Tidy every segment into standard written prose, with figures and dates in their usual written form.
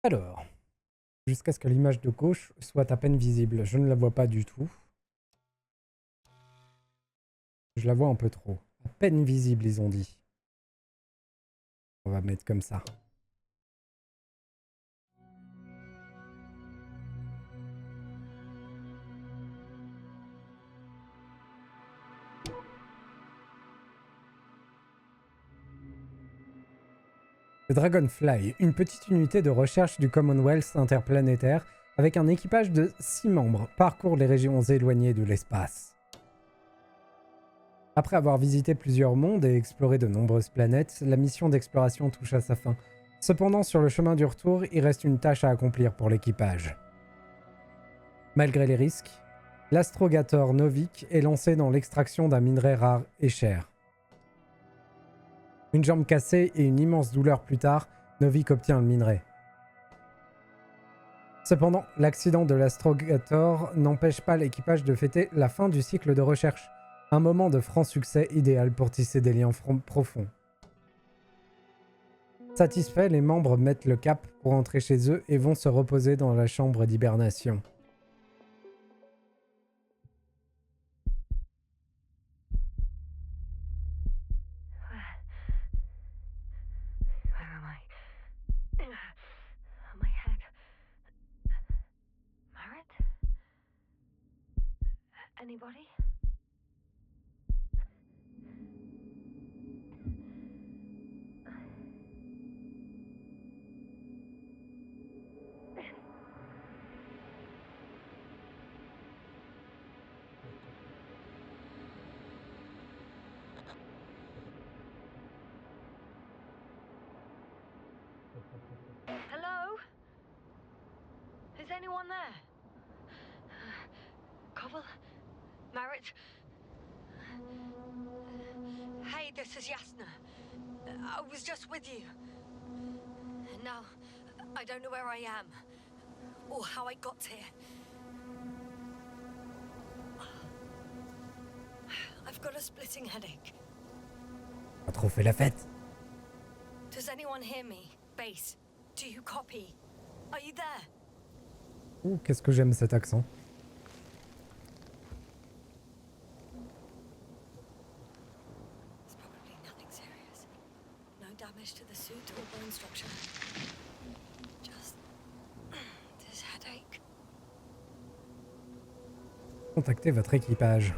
Alors, jusqu'à ce que l'image de gauche soit à peine visible. Je ne la vois pas du tout. Je la vois un peu trop. À peine visible, ils ont dit. On va mettre comme ça. Le Dragonfly, une petite unité de recherche du Commonwealth interplanétaire avec un équipage de 6 membres, parcourt les régions éloignées de l'espace. Après avoir visité plusieurs mondes et exploré de nombreuses planètes, la mission d'exploration touche à sa fin. Cependant, sur le chemin du retour, il reste une tâche à accomplir pour l'équipage. Malgré les risques, l'Astrogator Novik est lancé dans l'extraction d'un minerai rare et cher. Une jambe cassée et une immense douleur plus tard, Novik obtient le minerai. Cependant, l'accident de l'Astrogator n'empêche pas l'équipage de fêter la fin du cycle de recherche, un moment de franc succès idéal pour tisser des liens profonds. Satisfaits, les membres mettent le cap pour rentrer chez eux et vont se reposer dans la chambre d'hibernation. Where am I? My head. Marit? Anybody? Hello? Is anyone there? Koval? Marit? Hey, this is Yasna. I was just with you. And now, I don't know where I am. Or how I got here. I've got a splitting headache. Pas trop fait la fête. Does anyone hear me? Base, do you copy? Are you there? Ouh, qu'est-ce que j'aime cet accent. It's probably nothing serious. No damage to the suit or bone structure. Just this headache. Contactez votre équipage.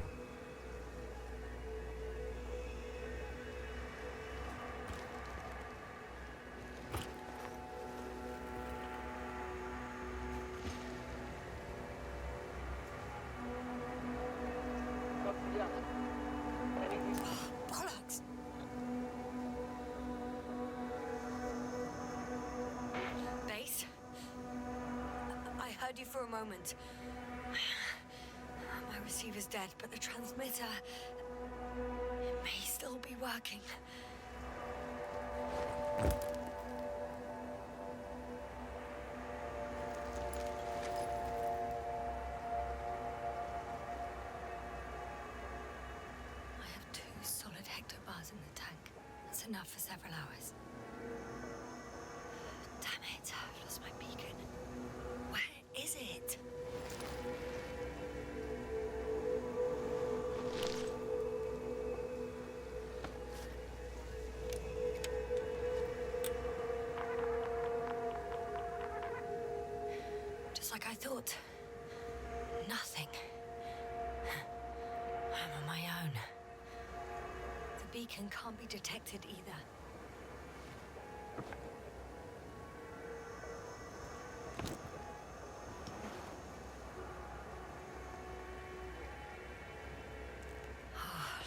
Bollocks! Base? I heard you for a moment. My receiver's dead, but the transmitter may still be working. I have 2 solid hectobars in the tank. That's enough for several hours. Damn it, I've lost my beacon. Where is it? Just like I thought. Nothing. I'm on my own. The beacon can't be detected either.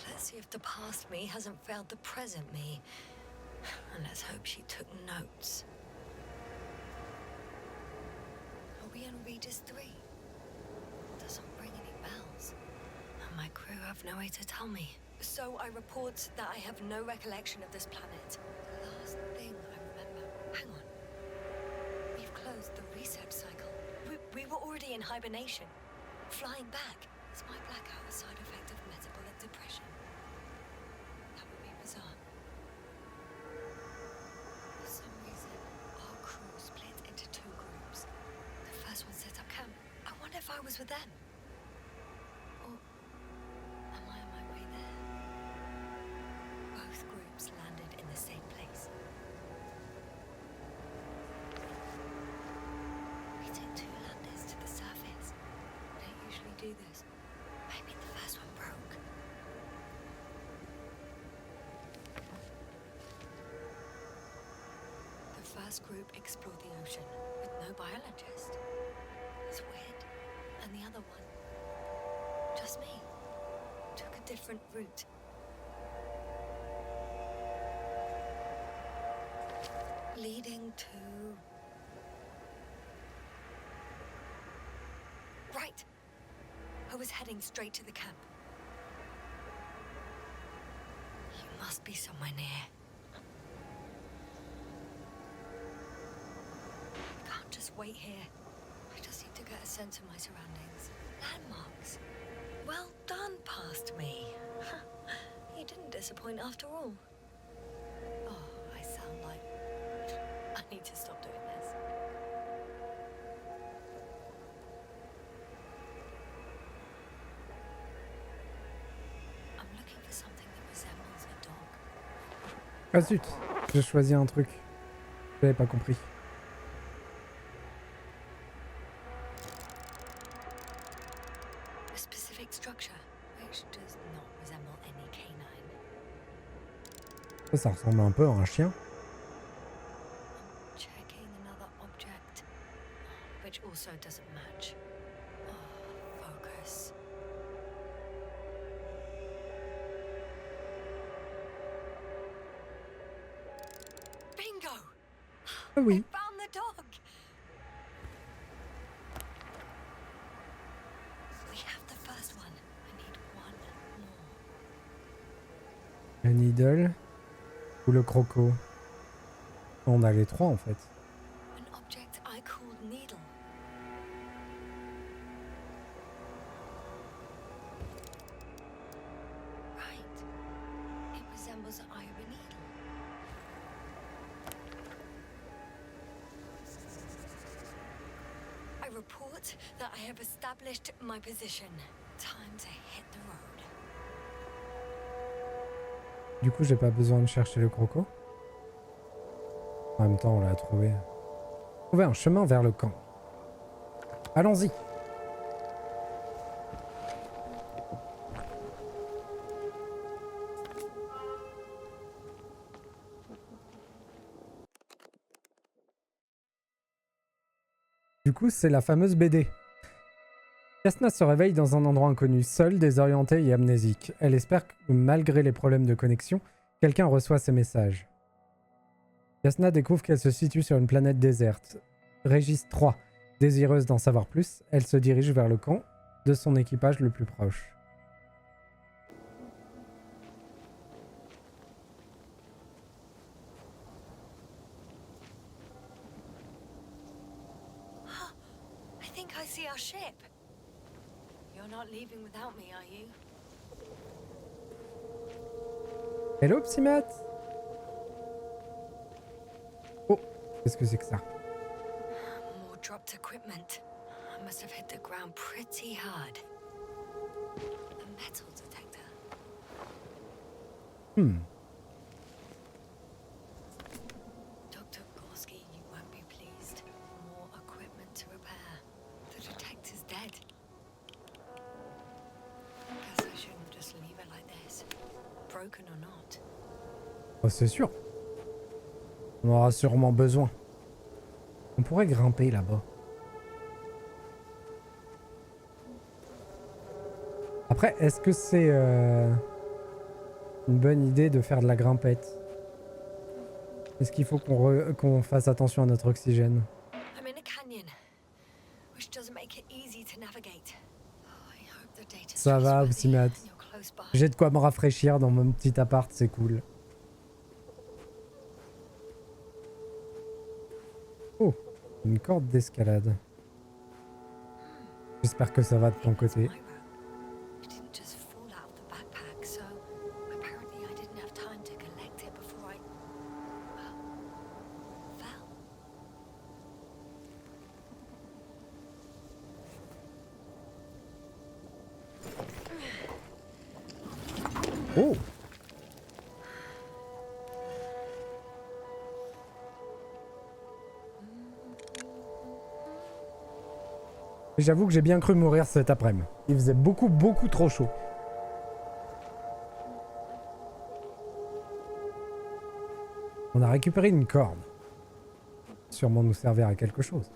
Let's see if the past me hasn't failed the present me. And let's hope she took notes. Are we on Regis 3? Doesn't ring any bells. And my crew have no way to tell me. So I report that I have no recollection of this planet. The last thing I remember... Hang on. We've closed the reset cycle. We were already in hibernation. Flying back. Is my blackout a side effect of metabolic depression? That would be bizarre. For some reason, our crew split into 2 was with them? Or am I on my way there? Both groups landed in the same place. We took 2 landers to the surface. We don't usually do this. Maybe the first one broke. The first group explored the ocean with no biologist. It's weird. And the other one, just me, took a different route. Leading to... Right! I was heading straight to the camp. You must be somewhere near. I can't just wait here. I just need to get a sense of my surroundings. Landmarks. Well done, past me. You didn't disappoint after all. Oh, I sound like... I need to stop doing this. I'm looking for something that resembles a dog. Ah zut, j'ai choisi un truc. J'avais pas compris. A specific structure, which does not resemble any canine. Ça ressemble un peu à un chien. Checking another object, which also doesn't match. Oh, focus. Bingo! Ah oui. Found the dog! We have the first one. I need one more. Le needle ou le croco. On a les 3 en fait. An object I called needle. Right. It resembles the eye of a needle. I report that I have established my position. Time to hit the road. Du coup, j'ai pas besoin de chercher le croco. En même temps, on l'a trouvé. Trouver un chemin vers le camp. Allons-y. Du coup, c'est la fameuse BD. Jasna se réveille dans un endroit inconnu, seule, désorientée et amnésique. Elle espère que, malgré les problèmes de connexion, quelqu'un reçoit ses messages. Jasna découvre qu'elle se situe sur une planète déserte. Régis 3. Désireuse d'en savoir plus, elle se dirige vers le camp de son équipage le plus proche. I think I see our ship. You're not leaving without me, are you? Hello, Psymat. Oh, qu'est-ce que c'est que ça? More dropped equipment. I must have hit the ground pretty hard. A metal detector. Dr. Gorski, you won't be pleased. More equipment to repair. The detector's dead. Guess I shouldn't just leave it like this. Broken or not. Oh, c'est sûr. On aura sûrement besoin. On pourrait grimper là-bas. Après, est-ce que c'est une bonne idée de faire de la grimpette? Est-ce qu'il faut qu'on fasse attention à notre oxygène? I'm in a canyon, which doesn't make it easy to navigate. Oh, I hope the data's Ça va, trustworthy Psymat. and you're close by. J'ai de quoi me rafraîchir dans mon petit appart, c'est cool. Oh, une corde d'escalade. J'espère que ça va de ton côté. My rope. It didn't just fall out of the backpack, so apparently I didn't have time to collect it before I fell. Oh! J'avoue que j'ai bien cru mourir cet après-midi. Il faisait beaucoup trop chaud. On a récupéré une corde. Sûrement nous servir à quelque chose.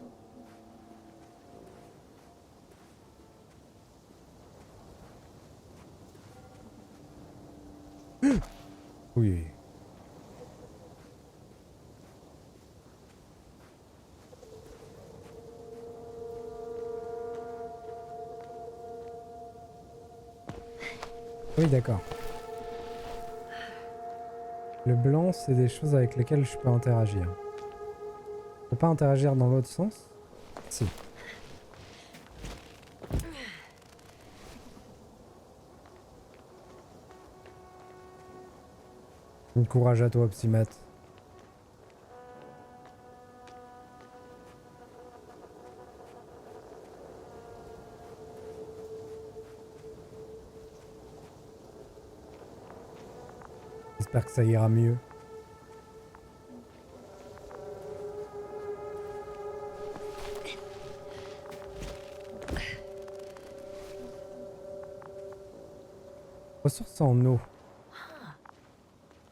Oui. Oui, d'accord. Le blanc, c'est des choses avec lesquelles je peux interagir. Je peux pas interagir dans l'autre sens? Si. Bon courage à toi, Opsimat. J'espère que ça ira mieux. Ressources en eau. Huh.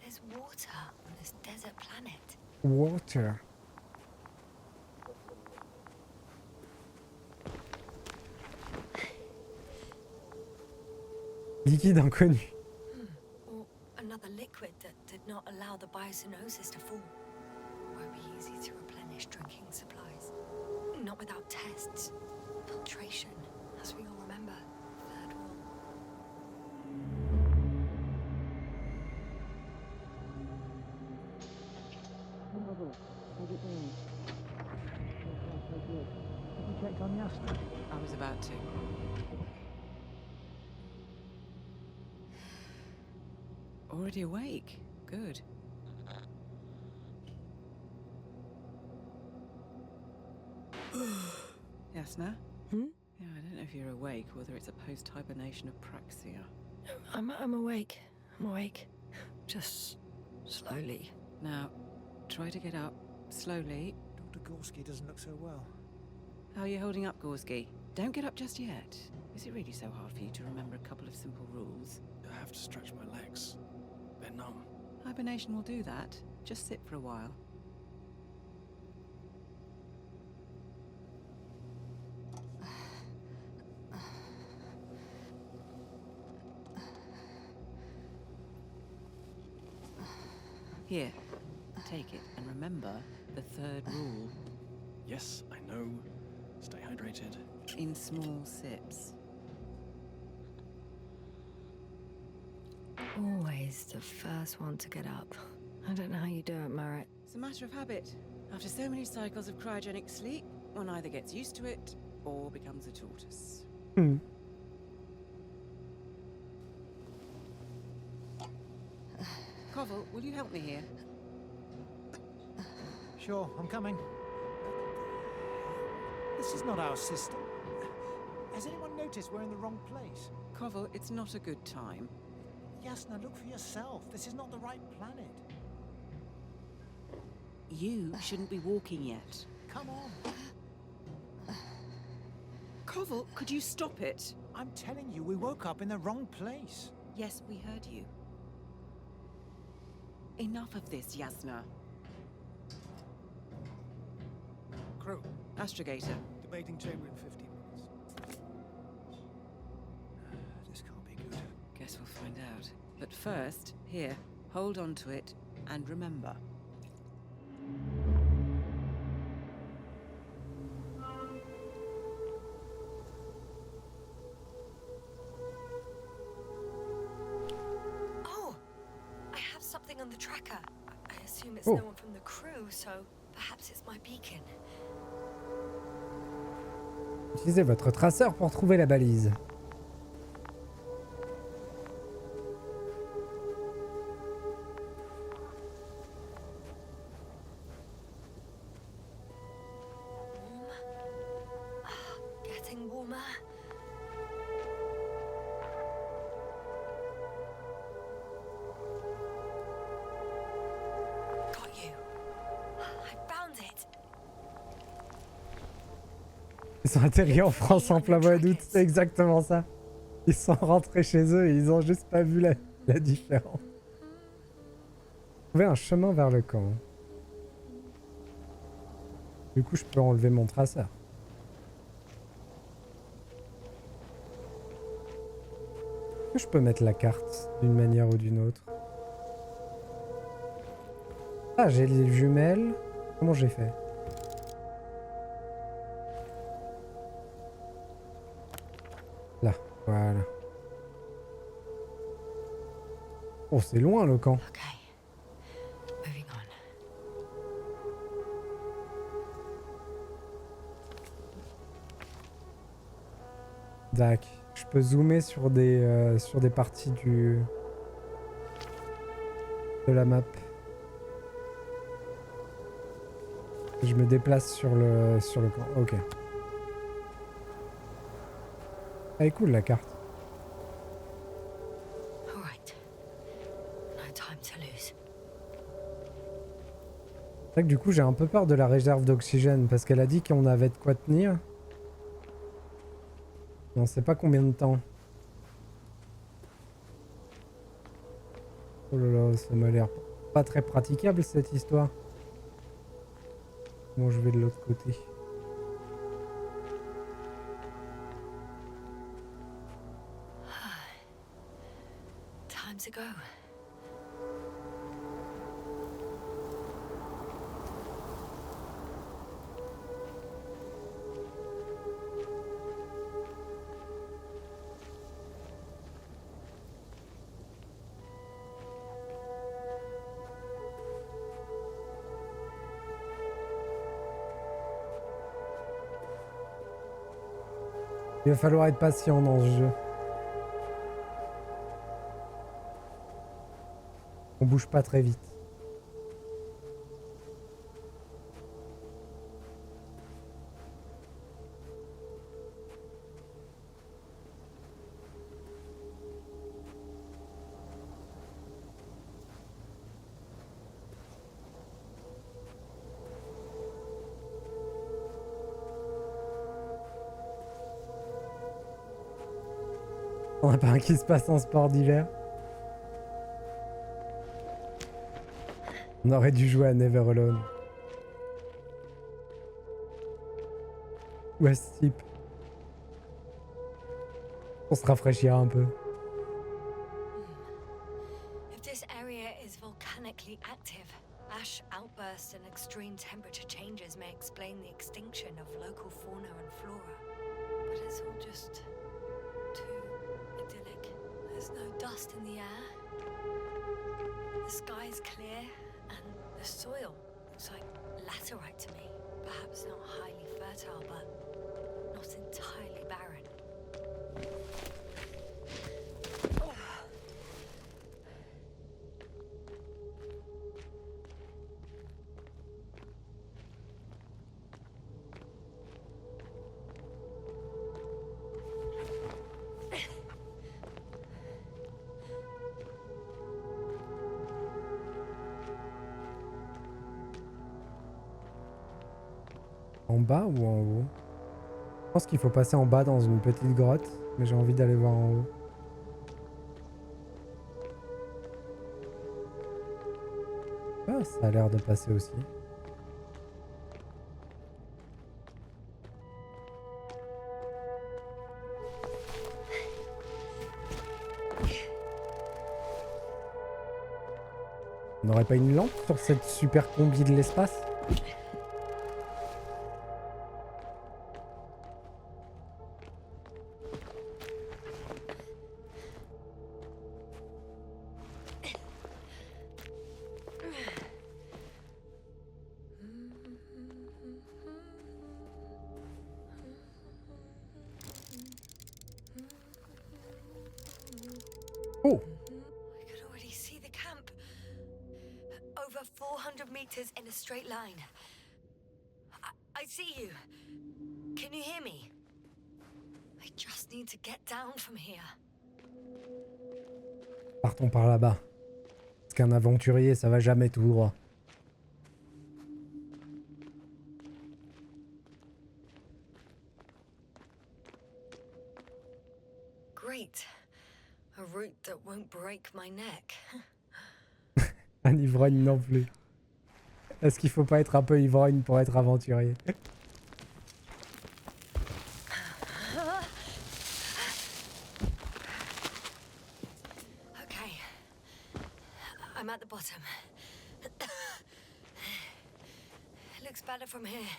There's water on this desert planet. Water. Liquide inconnu. Or another liquid that did not allow the biocenosis to fall. Won't be easy to replenish drinking supplies. Not without tests. Filtration, as we all remember. Third rule. Have you checked on Yasna? I was about to. Already awake. Good. Yasna? Hmm? Yeah, I don't know if you're awake, whether it's a post-hibernation apraxia. I'm awake. I'm awake. Just slowly. Now, try to get up slowly. Dr. Gorski doesn't look so well. How are you holding up, Gorski? Don't get up just yet. Is it really so hard for you to remember a couple of simple rules? I have to stretch my legs. They're numb. Hibernation will do that. Just sit for a while. Here, take it, and remember the third rule. Yes, I know. Stay hydrated. In small sips. Always the first one to get up. I don't know how you do it, Merritt. It's a matter of habit. After so many cycles of cryogenic sleep, one either gets used to it or becomes a tortoise. Hmm. Koval, will you help me here? Sure, I'm coming. This is not our system. Has anyone noticed we're in the wrong place? Koval, it's not a good time. Yasna, look for yourself. This is not the right planet. You shouldn't be walking yet. Come on. Koval, could you stop it? I'm telling you, we woke up in the wrong place. Yes, we heard you. Enough of this, Yasna. Crew, Astrogator. debating chamber in 15 minutes. This can't be good. Guess we'll find out. But first, here, hold on to it, and remember. Oh! I have something on the tracker. I assume it's Oh. no one from the crew, so perhaps it's my beacon. Utilisez votre traceur pour trouver la balise. Warm. Getting warmer. Ils sont atterris en France en plein mois d'août, c'est exactement ça. Ils sont rentrés chez eux et ils ont juste pas vu la différence. Trouver un chemin vers le camp. Du coup, je peux enlever mon traceur. Est-ce que je peux mettre la carte d'une manière ou d'une autre? Ah, j'ai les jumelles. Comment j'ai fait? Là, voilà. Oh, c'est loin le camp. Okay. Moving on. Dac. Je peux zoomer sur des parties de la map. Je me déplace sur le camp. Ok. Elle est cool la carte. All right. No time to lose. C'est vrai que du coup j'ai un peu peur de la réserve d'oxygène parce qu'elle a dit qu'on avait de quoi tenir. Mais on sait pas combien de temps. Oh là là, ça m'a l'air pas très praticable cette histoire. Bon, je vais de l'autre côté. Time to go. Il va falloir être patient dans ce jeu. On bouge pas très vite. On a pas un qui se passe en sport d'hiver. On aurait dû jouer à Never Alone. Ou à Steep. On se rafraîchira un peu. If this area is volcanically active, ash outbursts and extreme temperature changes may explain the extinction of local fauna and flora. But it's all just too idyllic. There's no dust in the air. The sky's clear, and the soil looks like laterite to me. Perhaps not highly fertile, but not entirely barren. En bas ou en haut? Je pense qu'il faut passer en bas dans une petite grotte, mais j'ai envie d'aller voir en haut. Ah, ça a l'air de passer aussi. On n'aurait pas une lampe sur cette super combi de l'espace? Oh! I could already see the camp. Over 400 meters in a straight line. I see you. Can you hear me? I just need to get down from here. Partons par là-bas. Parce qu'un aventurier, ça va jamais tout droit. Great. A route that won't break my neck. Un ivrogne non plus. Est-ce qu'il faut pas être un peu ivrogne pour être aventurier? Okay. I'm at the bottom. It looks better from here.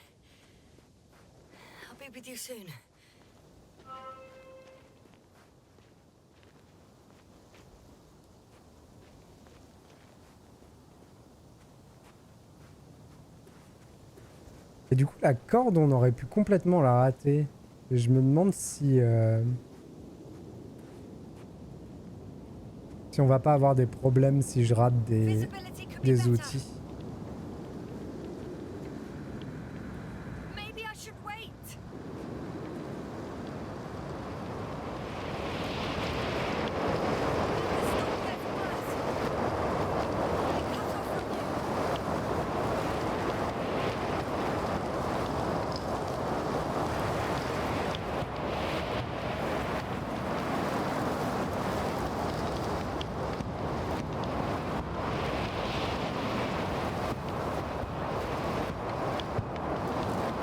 I'll be with you soon. Et du coup, la corde, on aurait pu complètement la rater. Et je me demande si... si on va pas avoir des problèmes si je rate Visibility could be des better. outils. Maybe I should wait.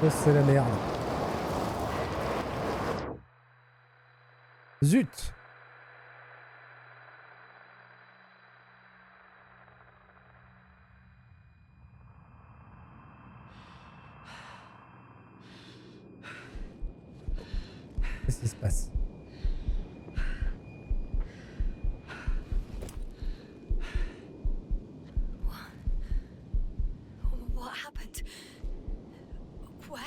Oh, c'est la merde. Zut! Qu'est-ce qui se passe? What happened? Where?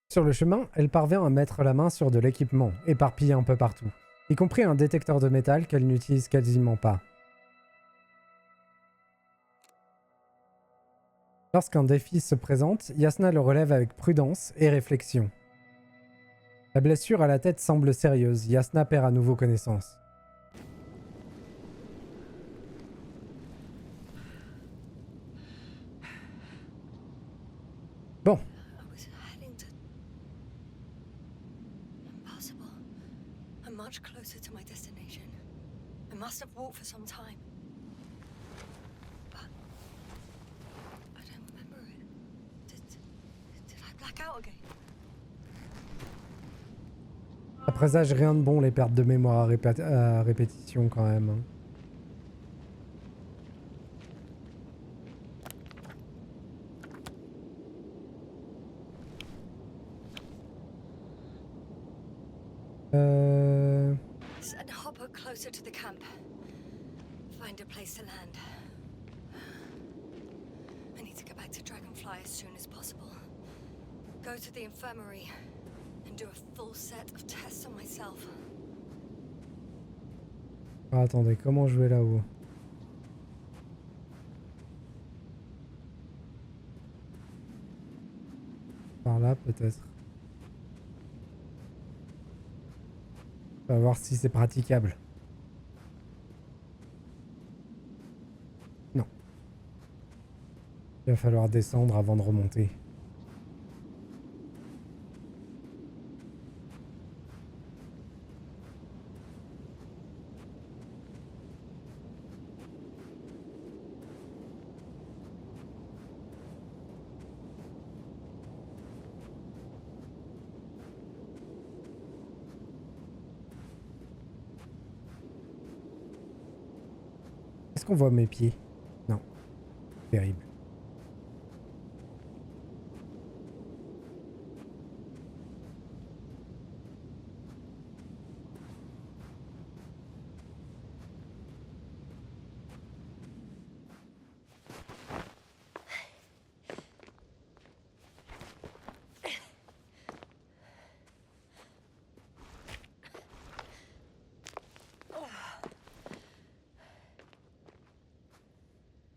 Sur le chemin, elle parvient à mettre la main sur de l'équipement, éparpillé un peu partout, y compris un détecteur de métal qu'elle n'utilise quasiment pas. Lorsqu'un défi se présente, Yasna le relève avec prudence et réflexion. La blessure à la tête semble sérieuse, Yasna perd à nouveau connaissance. Bon, I was heading to... Impossible. I'm much closer to my destination. I must have walked for some time. But... I don't remember it. Did I black out again? ça présage rien de bon les pertes de mémoire à répétition quand même. Hein. Send Hopper closer to the camp. Find a place to land. I need to get back to Dragonfly as soon as possible. Go to the infirmary and do a full set of tests on myself. Ah, attendez, comment je vais là-haut? Par là peut-être. On va voir si c'est praticable. Non. Il va falloir descendre avant de remonter. Est-ce qu'on voit mes pieds? Non. Terrible.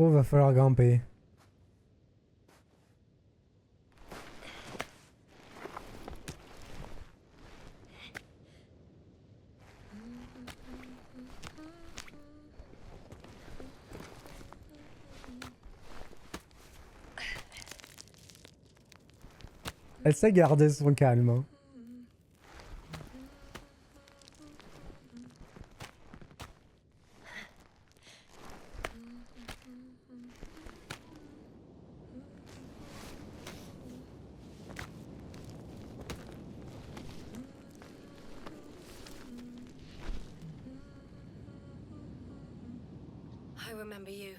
Oh, va falloir grimper. Elle sait garder son calme. Hein. I remember you.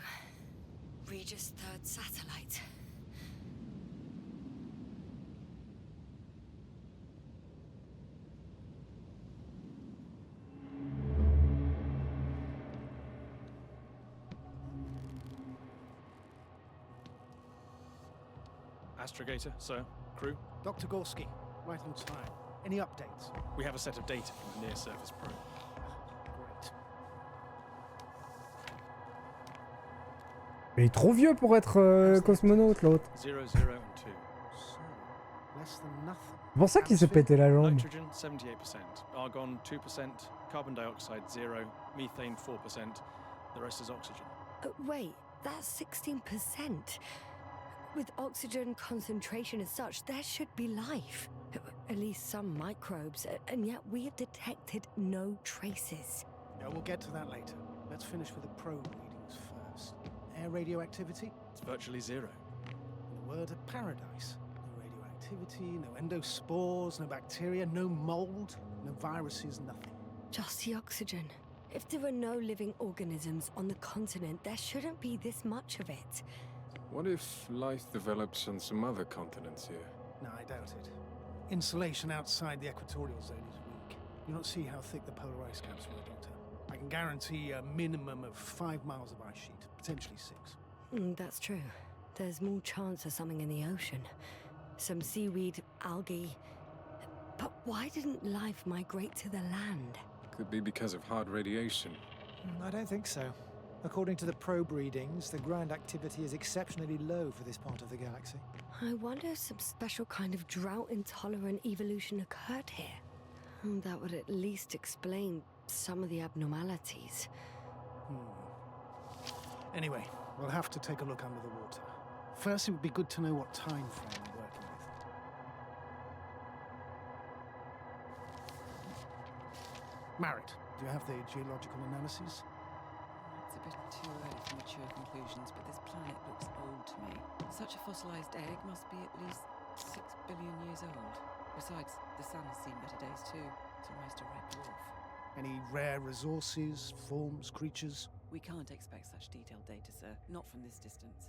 Regis' third satellite. Astrogator, sir. Crew, Dr. Gorski, right on time. Any updates? we have a set of data from the near-surface probe. Great. Il est trop vieux pour être cosmonaute, l'autre. 0, 0, and 2. So, less than nothing. C'est pour ça qu'il s'est pété la jambe. Nitrogen, 78%. Argon, 2%. Carbon dioxide, 0. Methane, 4%. The rest is oxygen. Wait, that's 16%. With oxygen concentration as such, there should be life. At least some microbes, and yet we have detected no traces. Yeah, we'll get to that later. Let's finish with the probe readings first. Air radioactivity? It's virtually 0. In a word, a paradise. No radioactivity, no endospores, no bacteria, no mold, no viruses, nothing. Just the oxygen. If there are no living organisms on the continent, there shouldn't be this much of it. What if life develops on some other continents here? No, I doubt it. Insulation outside the equatorial zone is weak. You don't see how thick the polar ice caps were, Doctor. I can guarantee a minimum of 5 miles of ice sheet, potentially 6. That's true. There's more chance of something in the ocean. Some seaweed, algae. But why didn't life migrate to the land? Could be because of hard radiation. I don't think so. According to the probe readings, the ground activity is exceptionally low for this part of the galaxy. I wonder if some special kind of drought-intolerant evolution occurred here. That would at least explain some of the abnormalities. Anyway, we'll have to take a look under the water. First, it would be good to know what time frame we're working with. Marit, do you have the geological analyses? It's a bit too early for mature conclusions, but this planet looks old to me. Such a fossilized egg must be at least 6 billion years old. Besides, the sun has seen better days too. It's almost a red dwarf. Any rare resources, forms, creatures? We can't expect such detailed data, sir. Not from this distance.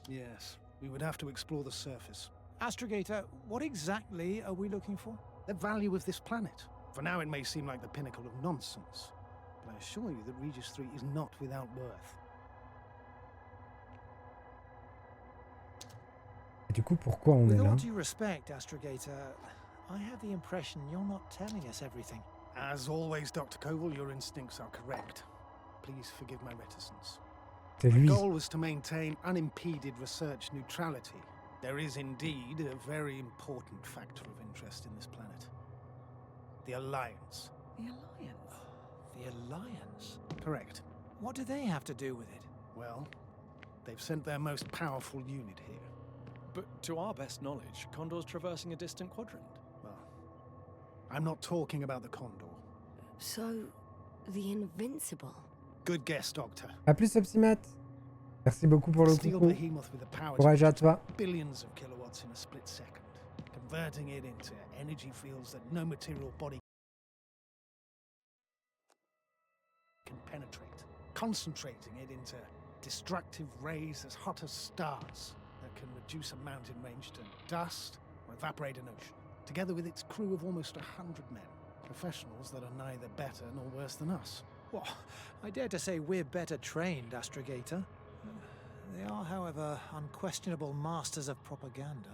Yes, we would have to explore the surface. Astrogator, what exactly are we looking for? The value of this planet. For now, it may seem like the pinnacle of nonsense, but I assure you that Regis 3 is not without worth. Et du coup, pourquoi on est With là? all due respect, Astrogator, I have the impression you're not telling us everything. As always, Dr. Koval, your instincts are correct. Please forgive my reticence. C'est My lui. goal was to maintain unimpeded research neutrality. There is indeed a very important factor of interest in this planet. The Alliance. The Alliance? The Alliance? Correct. What do they have to do with it? Well, they've sent their most powerful unit here. But to our best knowledge, Condor's traversing a distant quadrant. Well, I'm not talking about the Condor. So, the Invincible. Good guess, Doctor. A plus, Opsimat. Merci beaucoup pour le Steel coucou. behemoth with the power to Courage à toi. billions of kilowatts in a split second, converting it into energy fields that no material body can penetrate, concentrating it into destructive rays as hot as stars that can reduce a mountain range to dust or evaporate an ocean, together with its crew of almost 100 men, professionals that are neither better nor worse than us. Well, I dare to say we're better trained, Astrogator. They are, however, unquestionable masters of propaganda.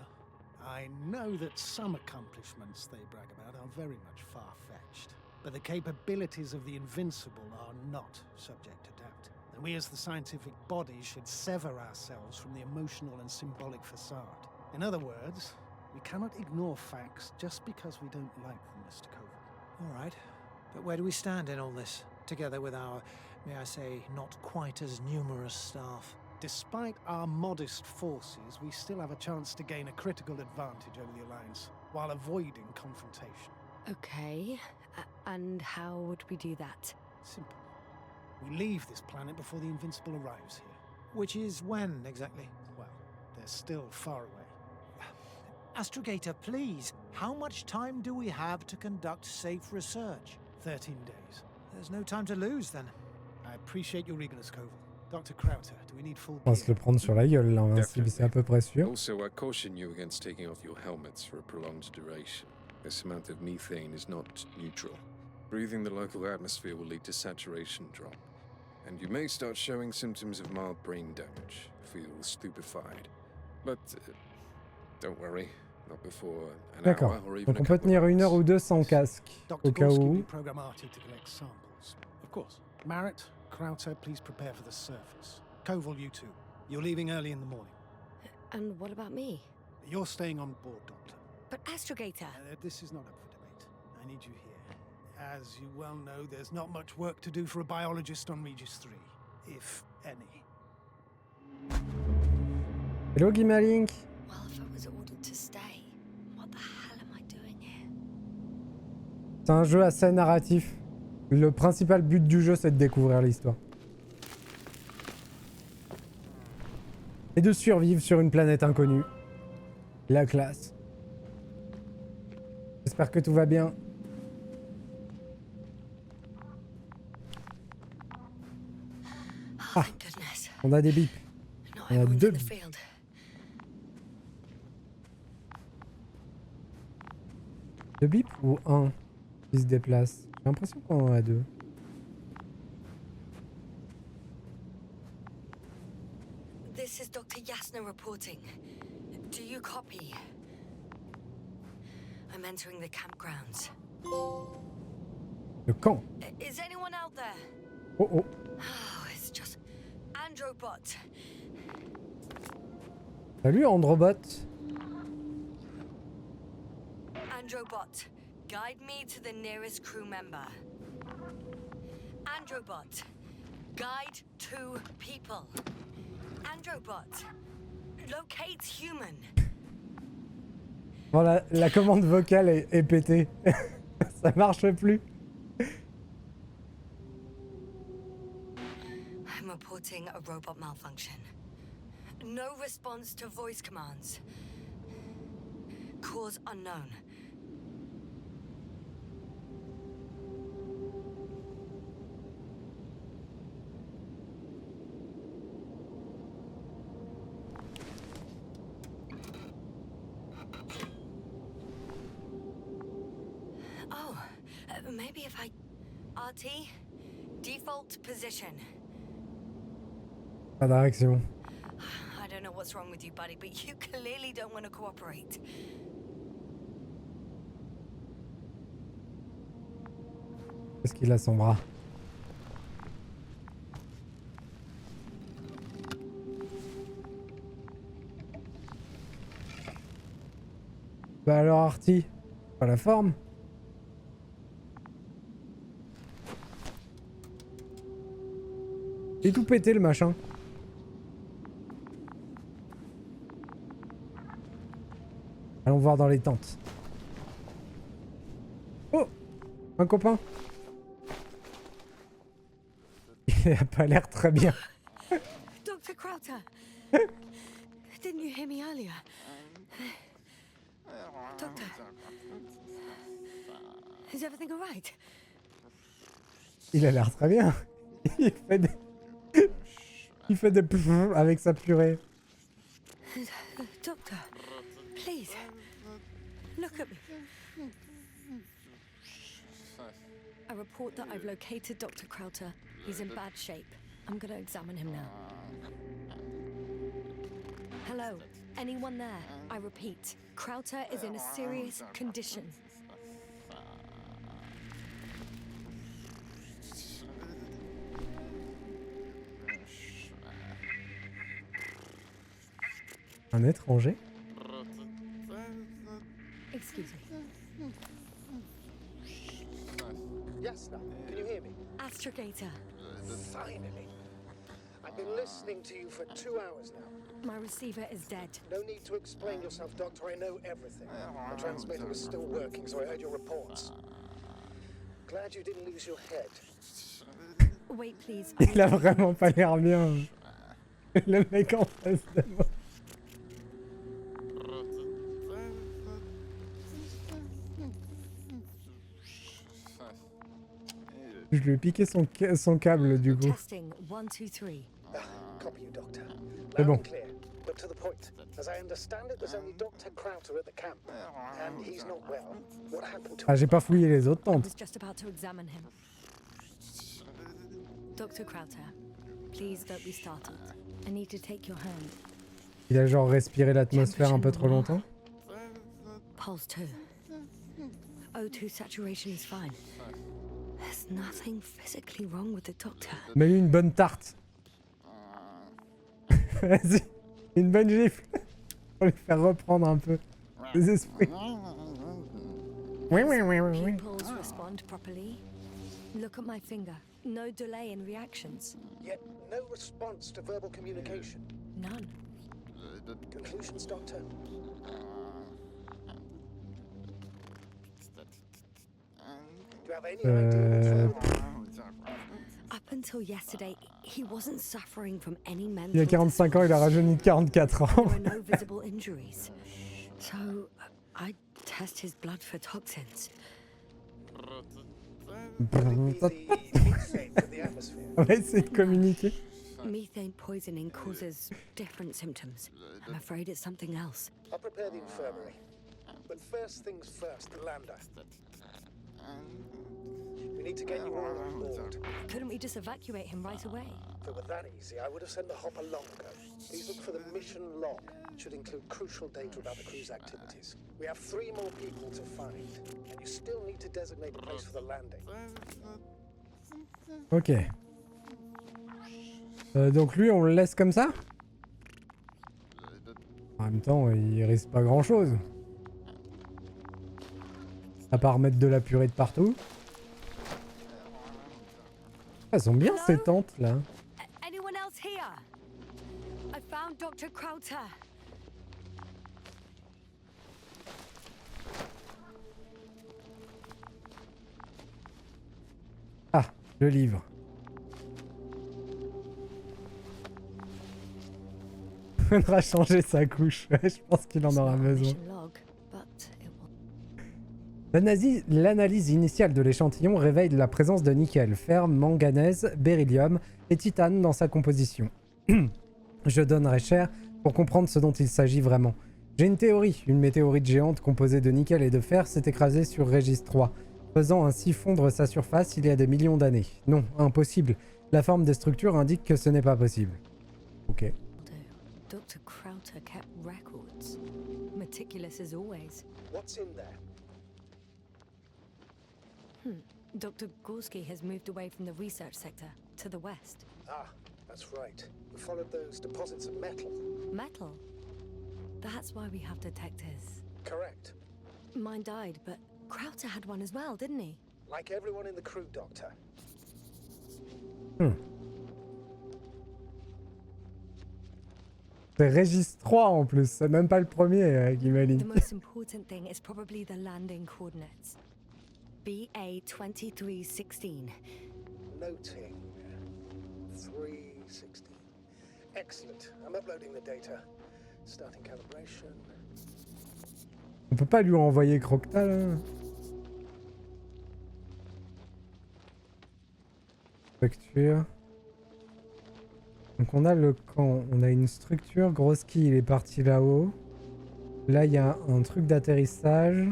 I know that some accomplishments they brag about are very much far-fetched, but the capabilities of the Invincible are not subject to doubt. And we as the scientific body should sever ourselves from the emotional and symbolic facade. In other words, we cannot ignore facts just because we don't like them, Mr. Koval. All right. But where do we stand in all this, together with our, may I say, not quite as numerous staff? Despite our modest forces, we still have a chance to gain a critical advantage over the Alliance, while avoiding confrontation. Okay. And how would we do that? Simple. We leave this planet before the Invincible arrives here. Which is when, exactly? Well, they're still far away. Astrogator, please, how much time do we have to conduct safe research? 13 days. There's no time to lose, then. I appreciate your eagerness, Koval. Dr. Krauter, do we need full On va se le gear? prendre sur la gueule, l'invincible, c'est à peu près sûr. Also, I caution you against taking off your helmets for a prolonged duration. This amount of methane is not neutral. Breathing the local atmosphere will lead to saturation drop, and you may start showing symptoms of mild brain damage, feel stupefied. But don't worry, not before an D'accord. hour or even Donc a on peut couple tenir of une heure hours. ou deux sans casque, Dr. au cas Gorski, où. we program Artie to collect samples. Of course. Marrett, Krauter, please prepare for the surface. Koval, you too. You're leaving early in the morning. And what about me? You're staying on board, Doctor. But Astrogator. This is not up for debate. I need you here. As you well know, there's not much work to do for a biologist on Regis 3, if any. Hello Gimalink. Well, if I was ordered to stay, what the hell am I doing here? C'est un jeu assez narratif. Le principal but du jeu, c'est de découvrir l'histoire. Et de survivre sur une planète inconnue. La classe. J'espère que tout va bien. Oh, thank goodness. On a des bips. Not On a everyone's deux in the bips. field. Deux bips ou un qui se déplace? J'ai l'impression qu'on en a deux. This is Dr. Yasna reporting. Do you copy? I'm entering the campgrounds. Le camp. Is anyone out there? Oh oh. Oh, it's just Androbot. Salut Androbot. Androbot, guide me to the nearest crew member. Androbot, guide two people. Androbot, locate human. Bon, la commande vocale est pétée. Ça marche plus. I'm reporting a robot malfunction. No response to voice commands. Cause unknown. Oh, maybe if I... RT? Default position. Pas de réaction. I don't know what's wrong with you, buddy, but you clearly don't want to cooperate. Qu'est-ce qu'il a son bras? Bah alors Artie, pas la forme? Il est tout pété le machin. Allons voir dans les tentes. Oh, un copain. Il a pas l'air très bien. Dr. Krauter! Didn't you hear me earlier? Doctor? Is everything alright? Il a l'air très bien. Il fait des avec sa purée. Doctor, please, look at me. I report that I've located Dr. Krauter. He's in bad shape. I'm gonna examine him now. Hello, anyone there? I repeat, Krauter is in a serious condition. Un étranger? Excuse me. Yes, can you hear me? Astrogator. Finally. I've been listening to you for 2 hours now. My receiver is dead. No need to explain yourself, Doctor. I know everything. The transmitter was still working, so I heard your reports. Glad you didn't lose your head. Wait, please. Il a vraiment pas l'air bien. Le mec en face de moi. Je lui ai piqué son câble du coup. Testing 1, 2, 3. Copy you, Doctor. C'est Loud bon. and clear, but to the point. As I understand it, there's only Dr. Krauter at the camp, and he's not well. What happened to Ah, him? j'ai pas fouillé les autres I tentes. was just about to examine him. Dr. Krauter, please don't be startled. I need to take your hand. Il a genre respiré l'atmosphère un peu trop longtemps. Pulse 2. O2 saturation is fine. There's nothing physically wrong with the doctor. Mets-lui une bonne tarte. Vas-y, une bonne gifle. Pour lui faire reprendre un peu ses esprits. Oui, oui, oui, oui, oui. Pupils respond properly. Look at my finger. No delay in reactions. Yet no response to verbal communication. None. Conclusions, Doctor? Do you have any idea what's wrong with him? Up until yesterday, he wasn't suffering from any mental Il a 45 ans, il a rajeuni de 44 ans. There are no visible injuries. So, I test his blood for toxins. Could it be the methane of the atmosphere? On va essayer de communiquer. Methane poisoning causes different symptoms. I'm afraid it's something else. I'll prepare the infirmary. But first things first, the lander. We need to get you all on board. Couldn't we just evacuate him right away? If it were that easy, I would have sent the hopper long ago. Please look for the mission log. It should include crucial data about the crew's activities. We have 3 more people to find, and you still need to designate a place for the landing. Ok. Donc lui, on le laisse comme ça? En même temps, il risque pas grand chose. À part mettre de la purée de partout. Elles sont bien ces tentes là. Anyone else here? I found Dr. Krauter. Ah, le livre. Il faudra changer sa couche. Ouais, je pense qu'il en It's aura not a besoin. mission log, but it will... L'analyse initiale de l'échantillon révèle la présence de nickel, fer, manganèse, beryllium et titane dans sa composition. Je donnerais cher pour comprendre ce dont il s'agit vraiment. J'ai une théorie. Une météorite géante composée de nickel et de fer s'est écrasée sur Régis 3, faisant ainsi fondre sa surface il y a des millions d'années. Non, impossible. La forme des structures indique que ce n'est pas possible. Ok. Dr. Krauter kept records. Meticulous as always. What's in there? Dr. Gorski has moved away from the research sector to the west. Ah, that's right. We followed those deposits of metal. Metal? That's why we have detectors. Correct. Mine died, but Krauter had one as well, didn't he? Like everyone in the crew, Doctor. C'est Régis 3 en plus, c'est même pas le premier, Guimali. The most important thing is probably the landing coordinates. BA 2316. Noting. 316. Excellent. I'm uploading the data. Starting calibration. On peut pas lui renvoyer Crocta là? Structure. Donc on a le camp, on a une structure, Groski il est parti là-haut. Là il y a un truc d'atterrissage.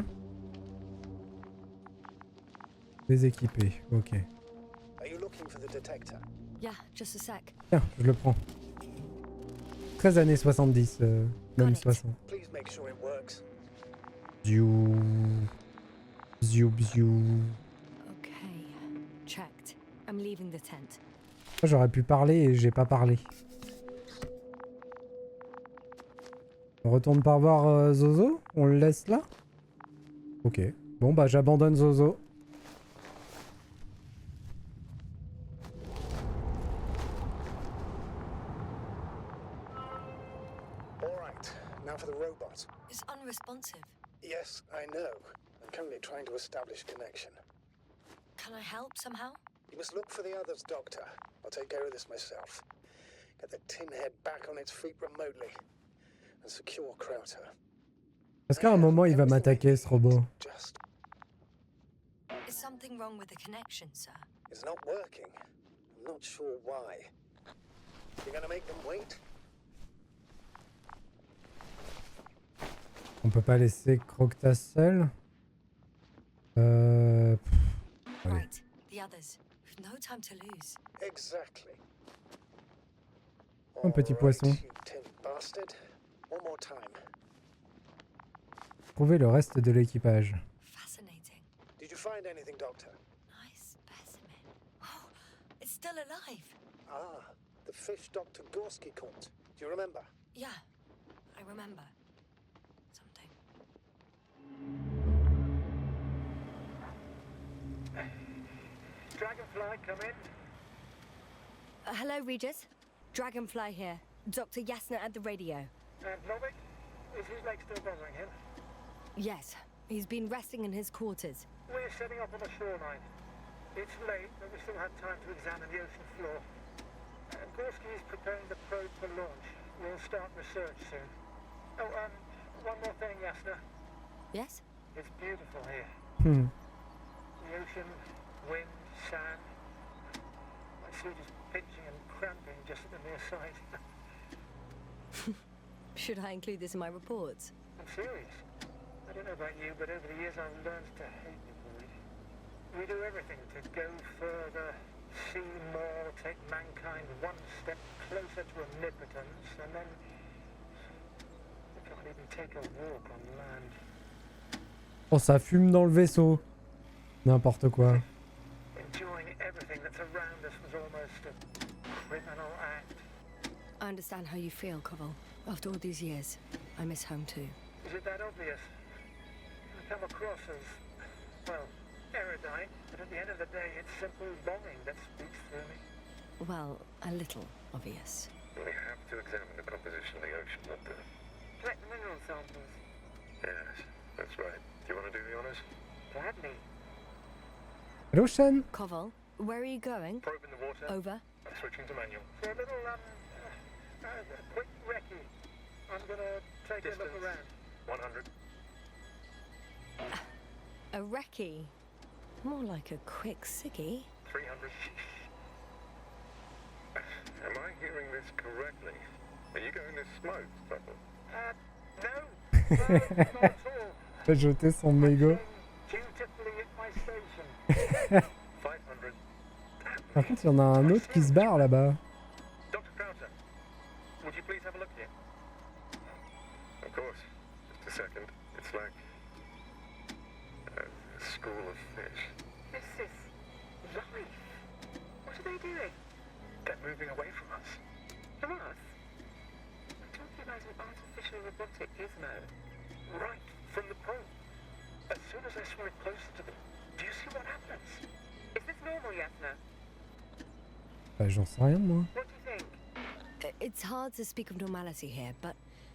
Déséquipé, ok. Are you looking for the detector? Yeah, just a sec. Tiens, je le prends. 13 années 70, même Got it. 60. Please make sure it works. Ziou. Ziou bziou. Okay, checked. I'm leaving the tent. Moi, j'aurais pu parler et j'ai pas parlé. On retourne par voir Zozo? On le laisse là? Ok. Bon bah j'abandonne Zozo. It's unresponsive. Yes, I know. I'm currently trying to establish connection. Can I help somehow? You must look for the others, Doctor. I'll take care of this myself. Get the tin head back on its feet remotely. And secure Krauter. Est-ce qu'à un moment il va m'attaquer ce robot? Just... Is something wrong with the connection, sir? It's not working. I'm not sure why. You're gonna make them wait? On peut pas laisser Croctas seul? Allez. Right, the others. We've no time to lose. Exactly. Un petit poisson. You tin bastard. One more time. Trouver le reste de l'équipage. Fascinating. Did you find anything, Doctor? Nice specimen. Oh, it's still alive. Ah, the fish Dr. Gorski caught. Do you remember? Yeah, I remember. Something. Dragonfly, come in. Hello, Regis. Dragonfly here. Dr. Yasna at the radio. And Novik? Is his leg still bothering him? Yes, he's been resting in his quarters. We're setting up on the shoreline. It's late, but we still have time to examine the ocean floor. And Gorski is preparing the probe for launch. We'll start research soon. Oh, one more thing, Yasna. Yes? It's beautiful here. Hmm. The ocean, wind, sand. My suit is pinching and cramping just at the mere sight. Should I include this in my reports? I'm serious. I don't know about you, but over the years I've learned to hate the void. We do everything to go further, see more, take mankind one step closer to omnipotence, and then we can't even take a walk on land. Oh, ça fume dans le vaisseau. N'importe quoi. Enjoying everything that's around us was almost a criminal act. I understand how you feel, Koval. After all these years, I miss home too. Is it that obvious? I come across as, well, erudite, but at the end of the day, it's simple longing that speaks through me. Well, a little obvious. We have to examine the composition of the ocean, Doctor. Collect the mineral samples. Yes, that's right. Do you want to do the honors? Gladly. Hello, Shen. Koval, where are you going? Probe in the water. Over. I'm switching to manual. For a little, quick recce. I'm gonna take a look around. 100. A recce. More like a quick ciggy. 300. Am I hearing this correctly? Are you going to smoke, Papa? No, not at all. Il a jeté son mégot. Dutifully at my station. 500. Par contre, il y en a un autre qui se barre là-bas. Dr. Krauser, would you please have a look here? Of course. Just a second. It's like a school of fish. This is life. What are they doing? They're moving away from us. From us? I'm talking about an artificial robotic gizmo. Right, from the probe. As soon as I swim it closer to them, do you see what happens? Is this normal, Yasna? Bah, j'en sais rien, moi. What do you think? It's hard to speak of normality here, but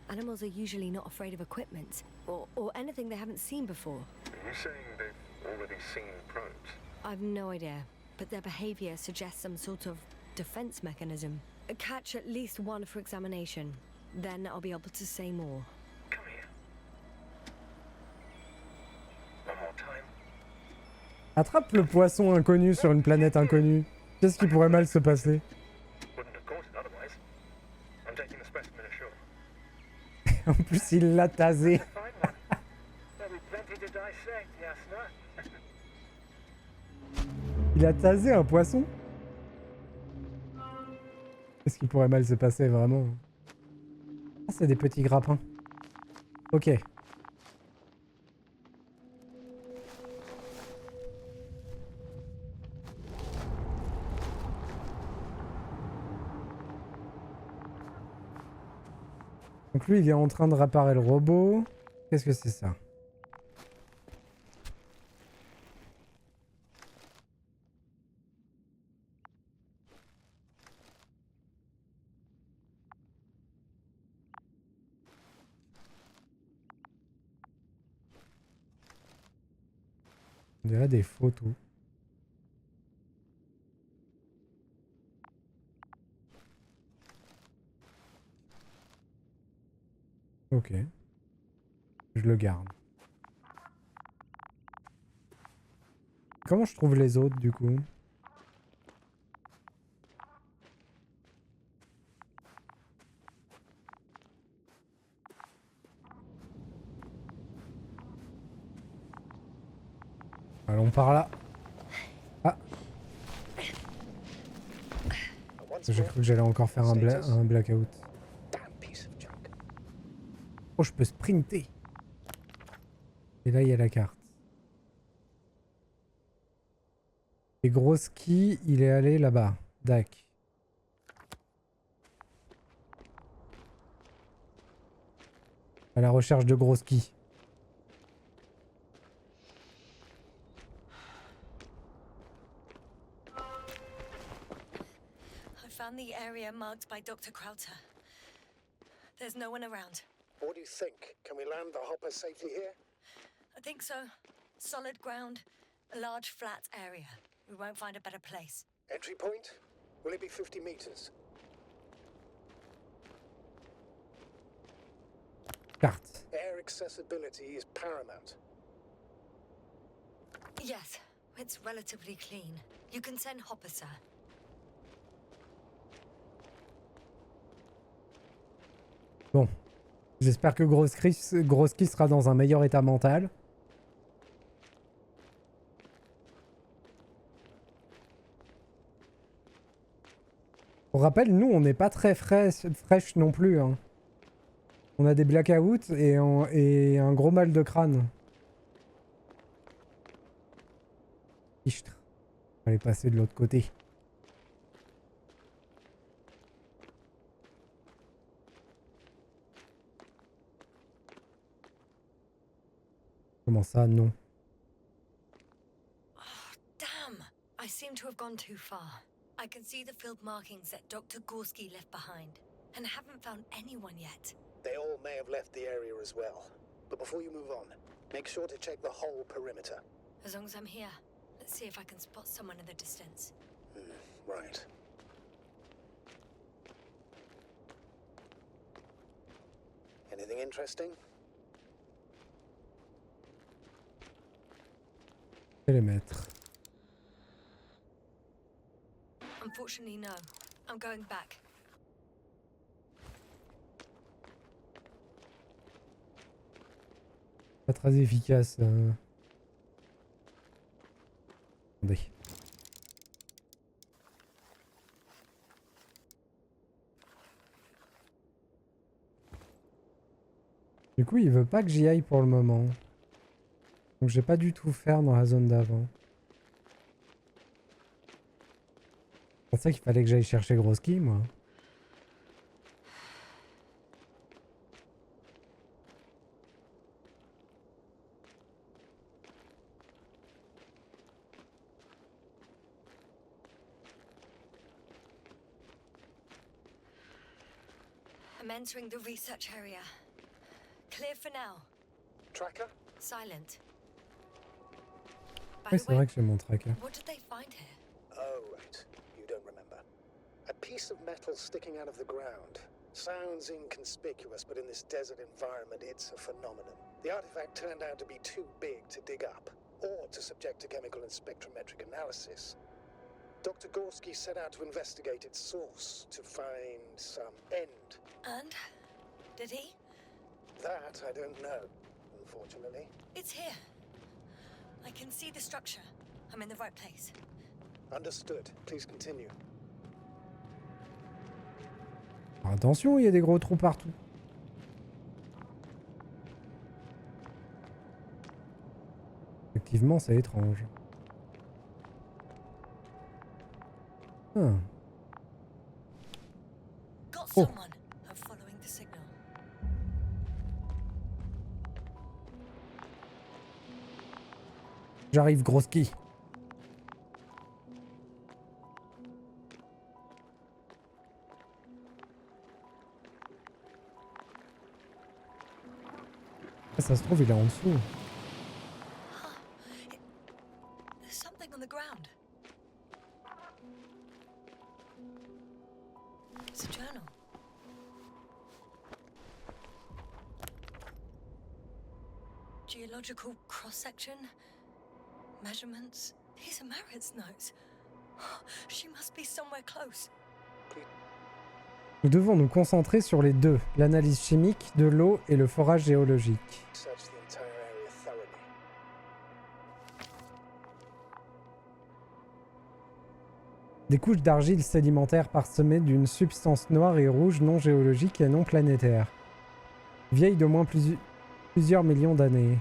animals are usually not afraid of equipment or anything they haven't seen before. Are you saying they've already seen probes? I've no idea, but their behavior suggests some sort of defense mechanism. Catch at least one for examination. Then I'll be able to say more. Come here. One more time. Attrape le poisson inconnu sur une planète inconnue. Qu'est-ce qui pourrait mal se passer? Wouldn't have caught it otherwise. I'm taking the specimen ashore. En plus, il l'a tasé. Find one. There'll be plenty to dissect, Yasna. Il a tasé un poisson? Qu'est-ce qui pourrait mal se passer, vraiment? Ah, c'est des petits grappins. Ok. Donc lui, il est en train de réparer le robot. Qu'est-ce que c'est ça? On dirait des photos. Ok. Je le garde. Comment je trouve les autres du coup? Allons par là. Ah, j'ai cru que j'allais encore faire un blackout. Oh, je peux sprinter. Et là, il y a la carte. Et Groski, il est allé là-bas. Dac. À la recherche de Groski. I found the area marked by Dr. Krauter. There's no one around. What do you think? Can we land the hopper safely here? I think so. Solid ground, a large flat area. We won't find a better place. Entry point? Will it be 50 meters? Carte. Air accessibility is paramount. Yes, it's relatively clean. You can send Hopper, sir. Bon. J'espère que Groski sera dans un meilleur état mental. Pour rappel, nous, on n'est pas très fraîche non plus. Hein. On a des blackouts et un gros mal de crâne. Fichtre. On va aller passer de l'autre côté. Comment ça, non? Oh, damn! I seem to have gone too far. I can see the field markings that Dr. Gorski left behind, and haven't found anyone yet. They all may have left the area as well. But before you move on, make sure to check the whole perimeter. As long as I'm here, let's see if I can spot someone in the distance. Right. Anything interesting? Périmètre. Unfortunately, no. I'm going back. Pas très efficace. Attendez. Du coup, il veut pas que j'y aille pour le moment. Donc j'ai pas du tout faire dans la zone d'avant. Je pensais qu'il fallait que j'aille chercher Groski, moi. I'm entering the research area. Clear for now. Tracker? Silent. By Oui, the c'est way, vrai que j'ai mon tracker. what did they find here? Oh, right. You don't remember. A piece of metal sticking out of the ground. Sounds inconspicuous, but in this desert environment, it's a phenomenon. The artifact turned out to be too big to dig up, or to subject to chemical and spectrometric analysis. Dr. Gorski set out to investigate its source, to find some end. And? Did he? That I don't know, unfortunately. It's here. I can see the structure. I'm in the right place. Understood. Please continue. Alors, attention, il y a des gros trous partout. Effectivement, c'est étrange. Ah. Got Oh. someone. I'm following the signal. J'arrive, Groski. Ah, ça se trouve, il est en dessous. Geological cross-section? Measurements? These are Marit's notes. She must be somewhere close. Nous devons nous concentrer sur les deux, l'analyse chimique de l'eau et le forage géologique. Search the entire area thoroughly. Des couches d'argile sédimentaire parsemées d'une substance noire et rouge non géologique et non planétaire. Vieille d'au moins plusieurs millions d'années.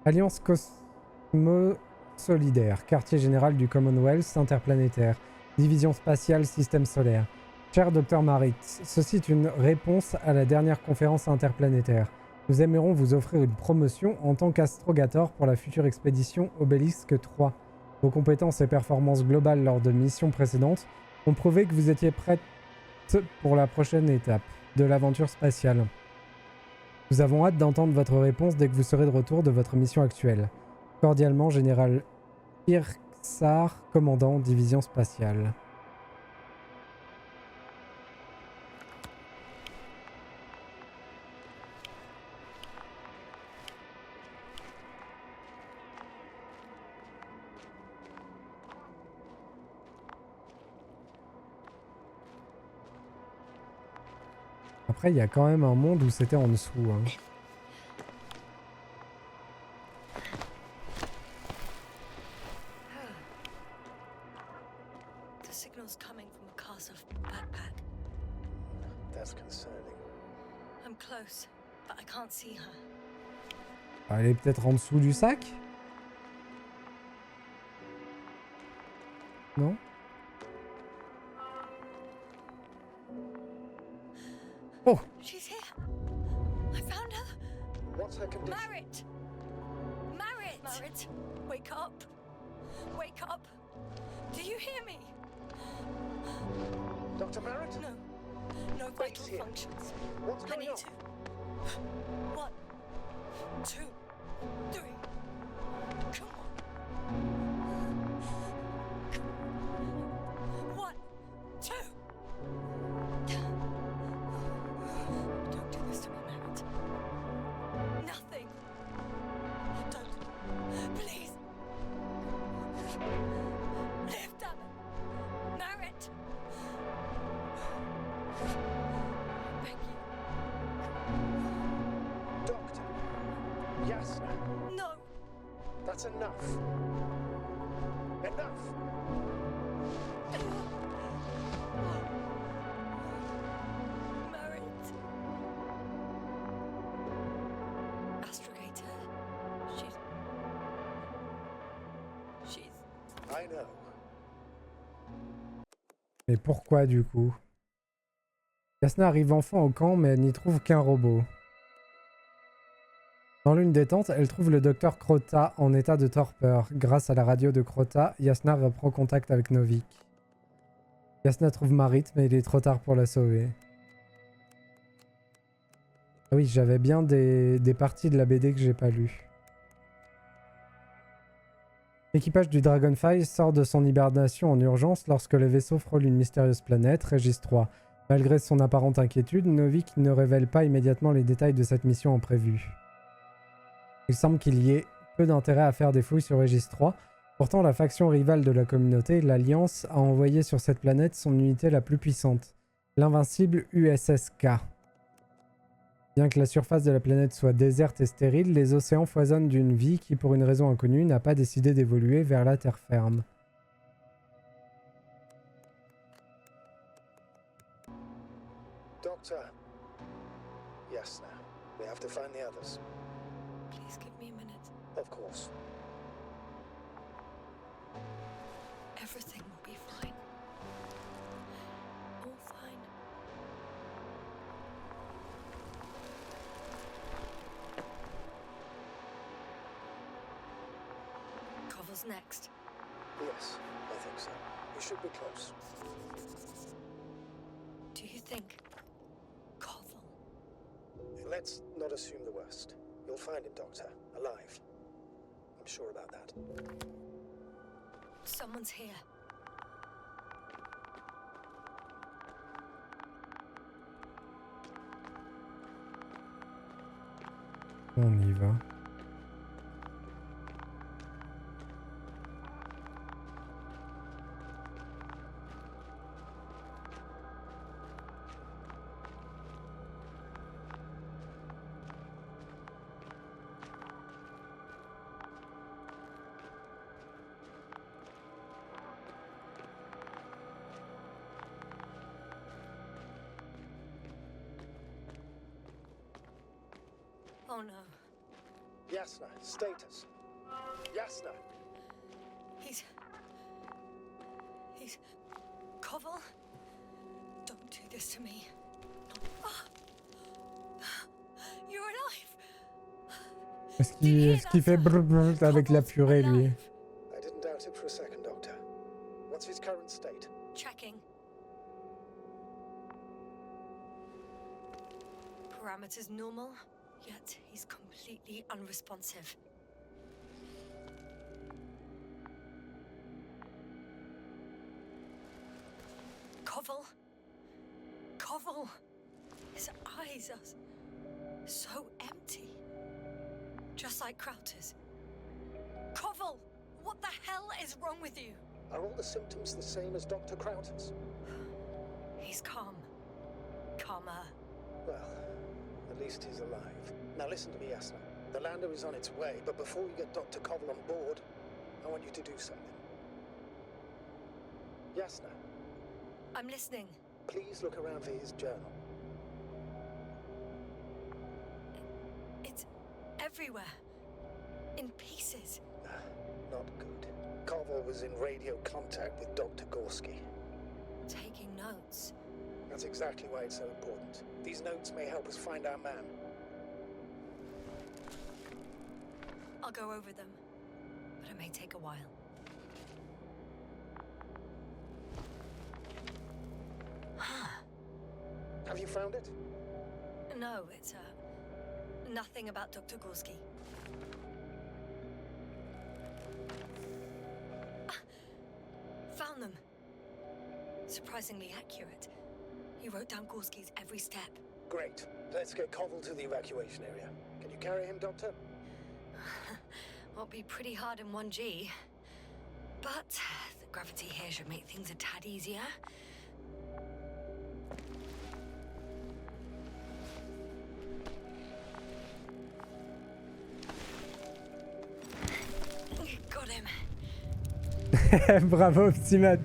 Alliance Cosmo-Solidaire, quartier général du Commonwealth interplanétaire, division spatiale système solaire. Cher Dr Marit, ceci est une réponse à la dernière conférence interplanétaire. Nous aimerions vous offrir une promotion en tant qu'astrogator pour la future expédition Obélisque 3. Vos compétences et performances globales lors de missions précédentes ont prouvé que vous étiez prête pour la prochaine étape de l'aventure spatiale. Nous avons hâte d'entendre votre réponse dès que vous serez de retour de votre mission actuelle. Cordialement, Général Irksar, commandant division spatiale. Après, il y a quand même un monde où c'était en dessous. Hein. The signal's coming from a castle backpack. That's concerning. I'm close, but I can't see her. Elle est peut-être en dessous du sac? Non? Oh! She's here. I found her. What's her condition? Marit! Marit! Marit, wake up. Wake up. Do you hear me? Dr. Marit? No. No Wait vital here. functions. What's I going need on? to. 1, 2, 3. Come on. 1, 2. Don't do this to me, Marit. Nothing. Don't. Please. Live, damn it. Marit. Beg you. Doctor. Yasna. No. That's enough. Enough. Marit. Astrogator. She's. I know. Mais pourquoi du coup? Yasna arrive enfin au camp, mais elle n'y trouve qu'un robot. Dans l'une des tentes, elle trouve le docteur Crota en état de torpeur. Grâce à la radio de Crota, Yasna reprend contact avec Novik. Yasna trouve Marit, mais il est trop tard pour la sauver. Ah oui, j'avais bien des parties de la BD que j'ai pas lues. L'équipage du Dragonfly sort de son hibernation en urgence lorsque le vaisseau frôle une mystérieuse planète, Régis 3. Malgré son apparente inquiétude, Novik ne révèle pas immédiatement les détails de cette mission en prévue. Il semble qu'il y ait peu d'intérêt à faire des fouilles sur Régis 3. Pourtant, la faction rivale de la communauté, l'Alliance, a envoyé sur cette planète son unité la plus puissante, l'invincible USS-K. Bien que la surface de la planète soit déserte et stérile, les océans foisonnent d'une vie qui, pour une raison inconnue, n'a pas décidé d'évoluer vers la terre ferme. Doctor. Yasna. We have to find the others. Please give me a minute. Of course. Everything will be fine. All fine. Cover's next. Yes, I think so. We should be close. Do you think? Koval. Let's not assume the worst. You'll find him, Doctor. Alive. I'm sure about that. Someone's here. On y va. Oh no. Yasna, status. Yasna. He's... Koval? Don't do this to me. You're alive! Est-ce qu'il fait brrr brrr avec la purée, lui? I didn't doubt it for a second, Doctor. What's his current state? Checking. Parameters normal, yet he's completely unresponsive. Koval? Koval! His eyes are so empty. Just like Krauter's. Koval! What the hell is wrong with you? Are all the symptoms the same as Dr. Krauter's? He's calm. Calmer. Well, at least he's alive. Now listen to me, Yasna. The lander is on its way, but before we get Dr. Koval on board, I want you to do something. Yasna, I'm listening. please look around for his journal. It's everywhere. In pieces. Not good. Koval was in radio contact with Dr. Gorski. Taking notes. That's exactly why it's so important. These notes may help us find our man. I'll go over them. But it may take a while. Have you found it? No, it's nothing about Dr. Gorski. Found them. Surprisingly accurate. He wrote down Gorski's every step. Great. Let's get Koval to the evacuation area. Can you carry him, Doctor? Will be pretty hard in 1G. But the gravity here should make things a tad easier. Got him. Bravo, Optimat.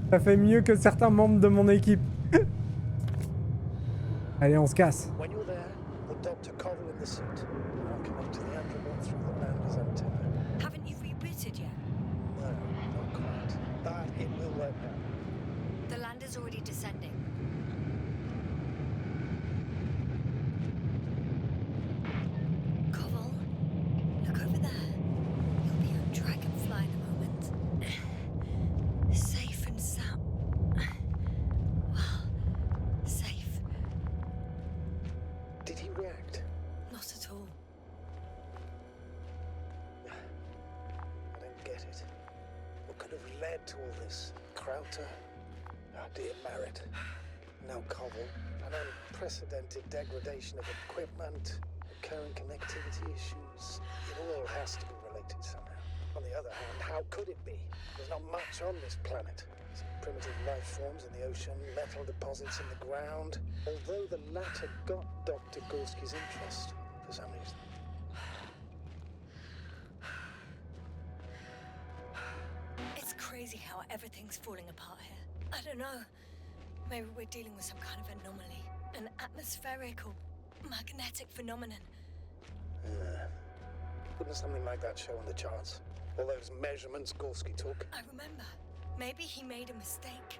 Ça fait mieux que certains membres de mon équipe. Allez, on se casse. When you're there, put Dr. Koval in the suit. I'll connect to the Andromeda through the lander's antenna. Haven't you rebooted yet? No, not quite. But it will work now. The lander's already descending. Koval, look over there. You'll be on Dragonfly in a moment. Safe and sound. Well, safe. Did he react? Not at all. I don't get it. What could have led to all this? Krauter? Oh dear, Merritt. Now Koval. An unprecedented degradation of equipment, recurring connectivity issues. It all has to be related somehow. On the other hand, how could it be? There's not much on this planet. Some primitive life forms in the ocean, metal deposits in the ground. Although the latter got Dr. Gorski's interest for some reason. It's crazy how everything's falling apart here. I don't know. Maybe we're dealing with some kind of anomaly. An atmospheric or magnetic phenomenon. Wouldn't something like that show on the charts? All those measurements Gorski took? I remember. Maybe he made a mistake.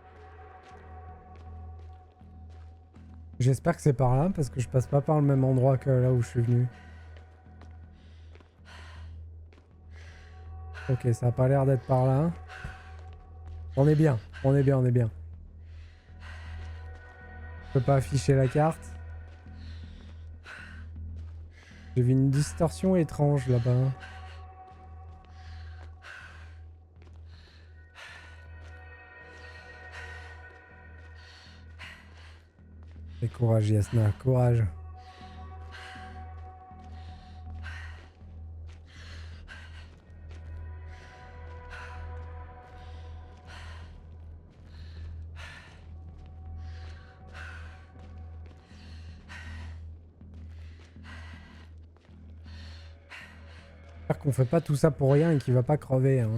J'espère que c'est par là, parce que je passe pas par le même endroit que là où je suis venu. Ok, ça a pas l'air d'être par là. On est bien, on est bien, on est bien. Je peux pas afficher la carte. J'ai vu une distorsion étrange là-bas. Et courage Yasna, courage. qu'on fait pas tout ça pour rien et qu'il va pas crever. Hein.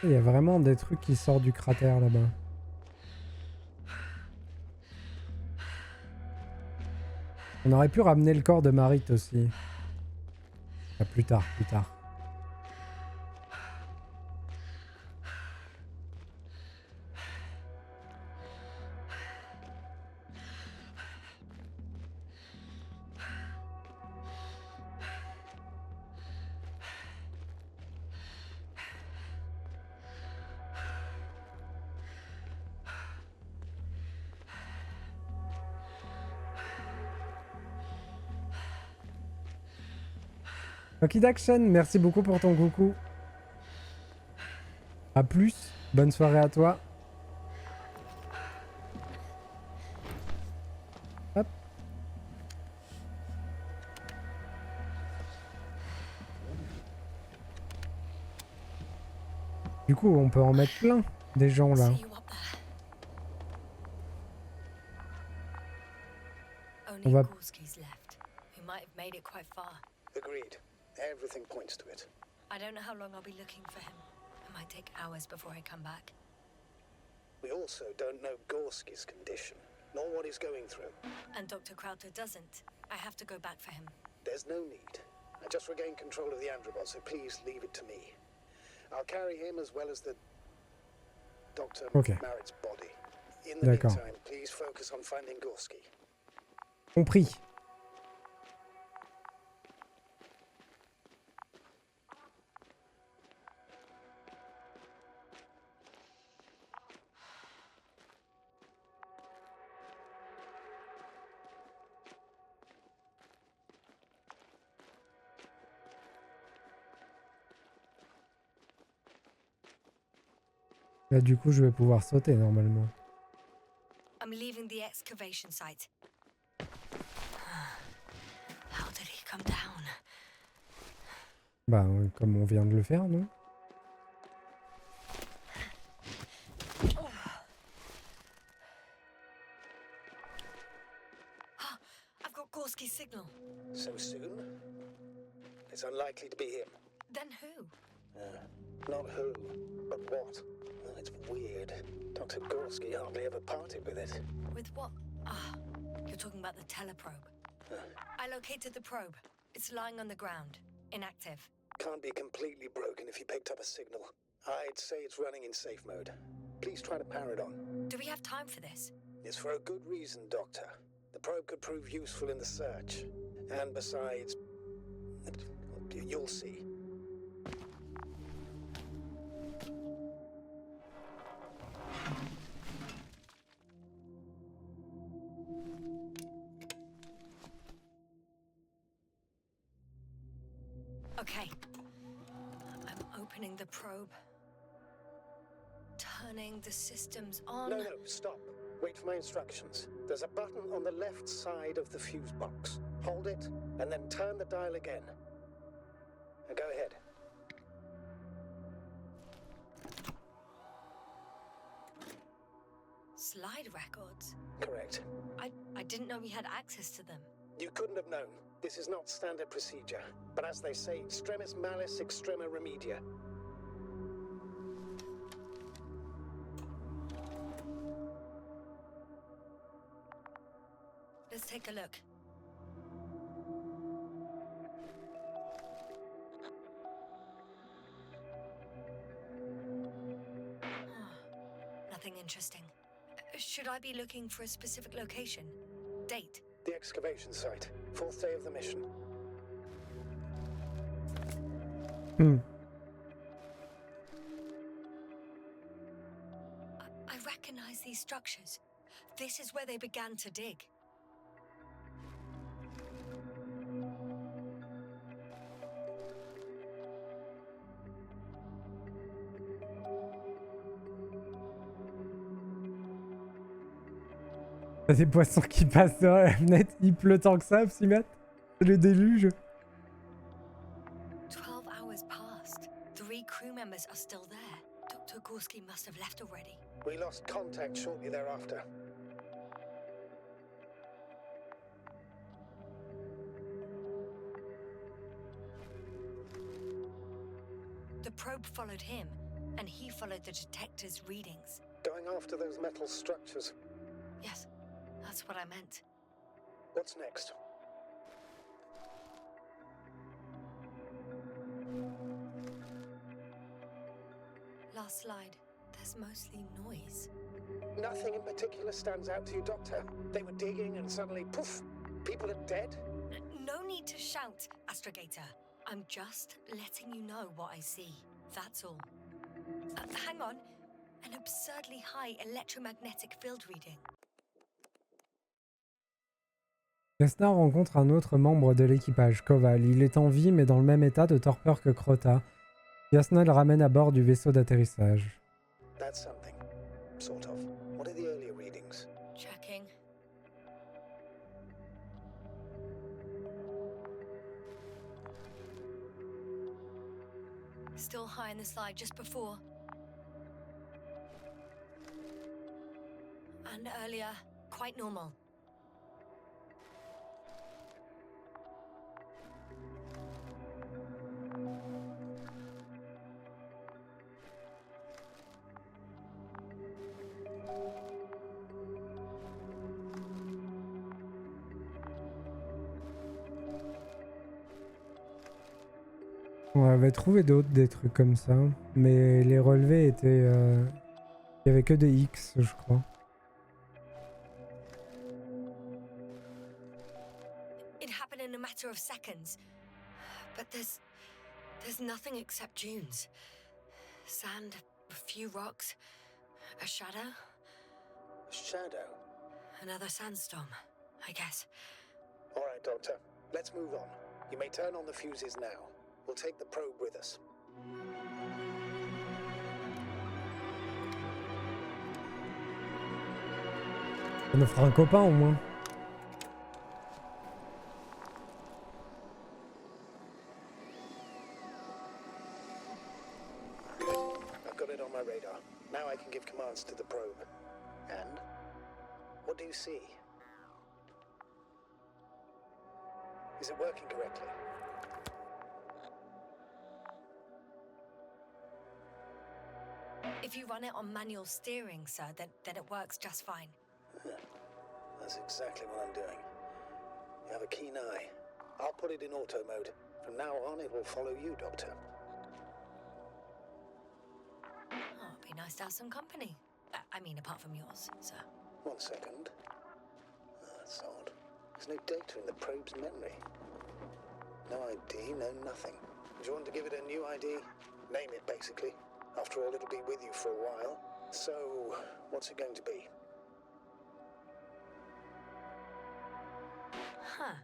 Il y a vraiment des trucs qui sortent du cratère là-bas. On aurait pu ramener le corps de Marit aussi. Ah, plus tard, plus tard. Okidakshen, merci beaucoup pour ton coucou. A plus, bonne soirée à toi. Hop. Du coup, on peut en mettre plein, des gens là. See you up there. Only On va- Gorski's left, who might have made it quite far. Agreed. Everything points to it. I don't know how long I'll be looking for him. It might take hours before I come back. We also don't know Gorski's condition, nor what he's going through. And Dr. Crowther doesn't. I have to go back for him. There's no need. I just regained control of the Androbot, so please leave it to me. I'll carry him as well as the Dr. Okay. Marit's body. In the D'accord. meantime, please focus on finding Gorski. Compris. Là, du coup, je vais pouvoir sauter normalement. I'm leaving the excavation site. How did he come down? Bah, comme on vient de le faire, non? I've got Gorski's signal. So soon? It's unlikely to be him. Then who? Not who, but what. It's weird. Dr. Gorski hardly ever parted with it. With what? Ah, you're talking about the teleprobe. I located the probe. It's lying on the ground, inactive. Can't be completely broken if you picked up a signal. I'd say it's running in safe mode. Please try to power it on. Do we have time for this? It's for a good reason, Doctor. The probe could prove useful in the search. And besides, you'll see. Okay. I'm opening the probe. Turning the systems on. No, stop. Wait for my instructions. There's a button on the left side of the fuse box. Hold it, and then turn the dial again. Now go ahead. Slide records? Correct. I didn't know we had access to them. You couldn't have known. This is not standard procedure. But as they say, extremis malice, extrema remedia. Let's take a look. Nothing interesting. Should I be looking for a specific location? Date? The excavation site. 4th day of the mission. I recognize these structures. This is where they began to dig. T'as des poissons qui passent dans la fenêtre. Il pleut tant que ça, Psymat. C'est le déluge. 12 hours passed. 3 crew members are still there. Dr. Gorski must have left already. We lost contact shortly thereafter. probe followed him, and he followed the detector's readings. Going after those metal structures. Yes, that's what I meant. What's next? Last slide. There's mostly noise. Nothing in particular stands out to you, Doctor. They were digging and suddenly, poof, people are dead. No need to shout, Astrogator. I'm just letting you know what I see. That's all. Hang on. An absurdly high electromagnetic field reading. Jasnah rencontre un autre membre de l'équipage, Koval. Il est en vie, mais dans le même état de torpeur que Crota. Jasnah le ramène à bord du vaisseau d'atterrissage. That's something. Sort of. What are the earlier readings? Checking. Still high in the slide just before. And earlier, quite normal. On avait trouvé des trucs comme ça, mais les relevés étaient... Il y avait que des X, je crois. It happened in a matter of seconds. But there's nothing except dunes. Sand, a few rocks, a shadow, Shadow. another sandstorm, I guess. All right, Doctor. Let's move on. You may turn on the fuses now. We'll take the probe with us. Ça nous fera un copain au moins. I've got it on my radar. Now I can give commands to the probe. And? What do you see? Is it working correctly? If you run it on manual steering, sir, then it works just fine. That's exactly what I'm doing. You have a keen eye. I'll put it in auto mode. From now on, it will follow you, Doctor. Oh, it'd be nice to have some company. I mean, apart from yours, sir. 1 second. That's odd. There's no data in the probe's memory. No ID, no nothing. Do you want to give it a new ID? Name it, basically. After all, it'll be with you for a while. So, what's it going to be? Huh.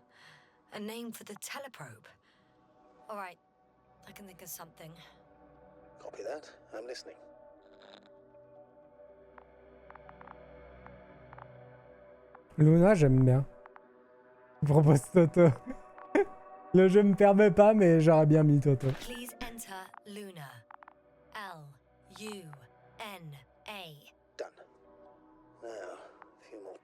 A name for the teleprobe. All right. I can think of something. Copy that. I'm listening. Luna, j'aime bien. Je propose Toto. Le jeu me permet pas, mais j'aurais bien mis Toto. Please enter Luna. L-U-N-A. Done. Now, a few more.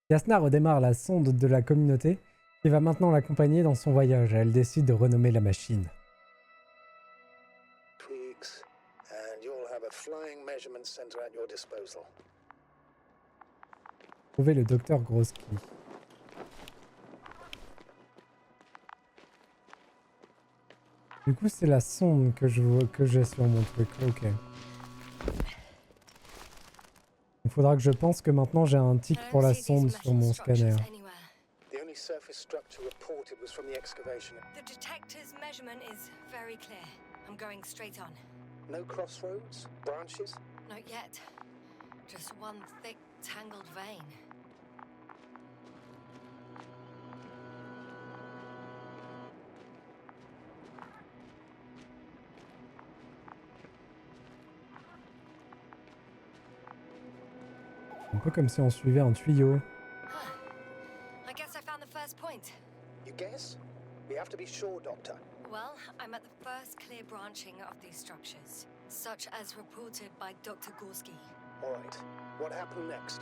Jasnah redémarre la sonde de la communauté qui va maintenant l'accompagner dans son voyage. Elle décide de renommer la machine. Tweaks, and you'll have a flying measurement center at your disposal. Trouver le docteur Groski. Du coup, c'est la sonde que j'ai sur mon truc. Ok. Il faudra que je pense que maintenant j'ai un tic pour la sonde sur mon scanner. The only surface structure reported was from the excavation. The detector's measurement is very clear. I'm going straight on. No crossroads? Branches? Not yet. Just one thick, tangled vein. Un peu comme si on suivait un tuyau. I guess I found the first point. You guess? We have to be sure, Doctor. Well, I'm at the first clear branching of these structures, such as reported by Dr. Gorski. All right. What happened next?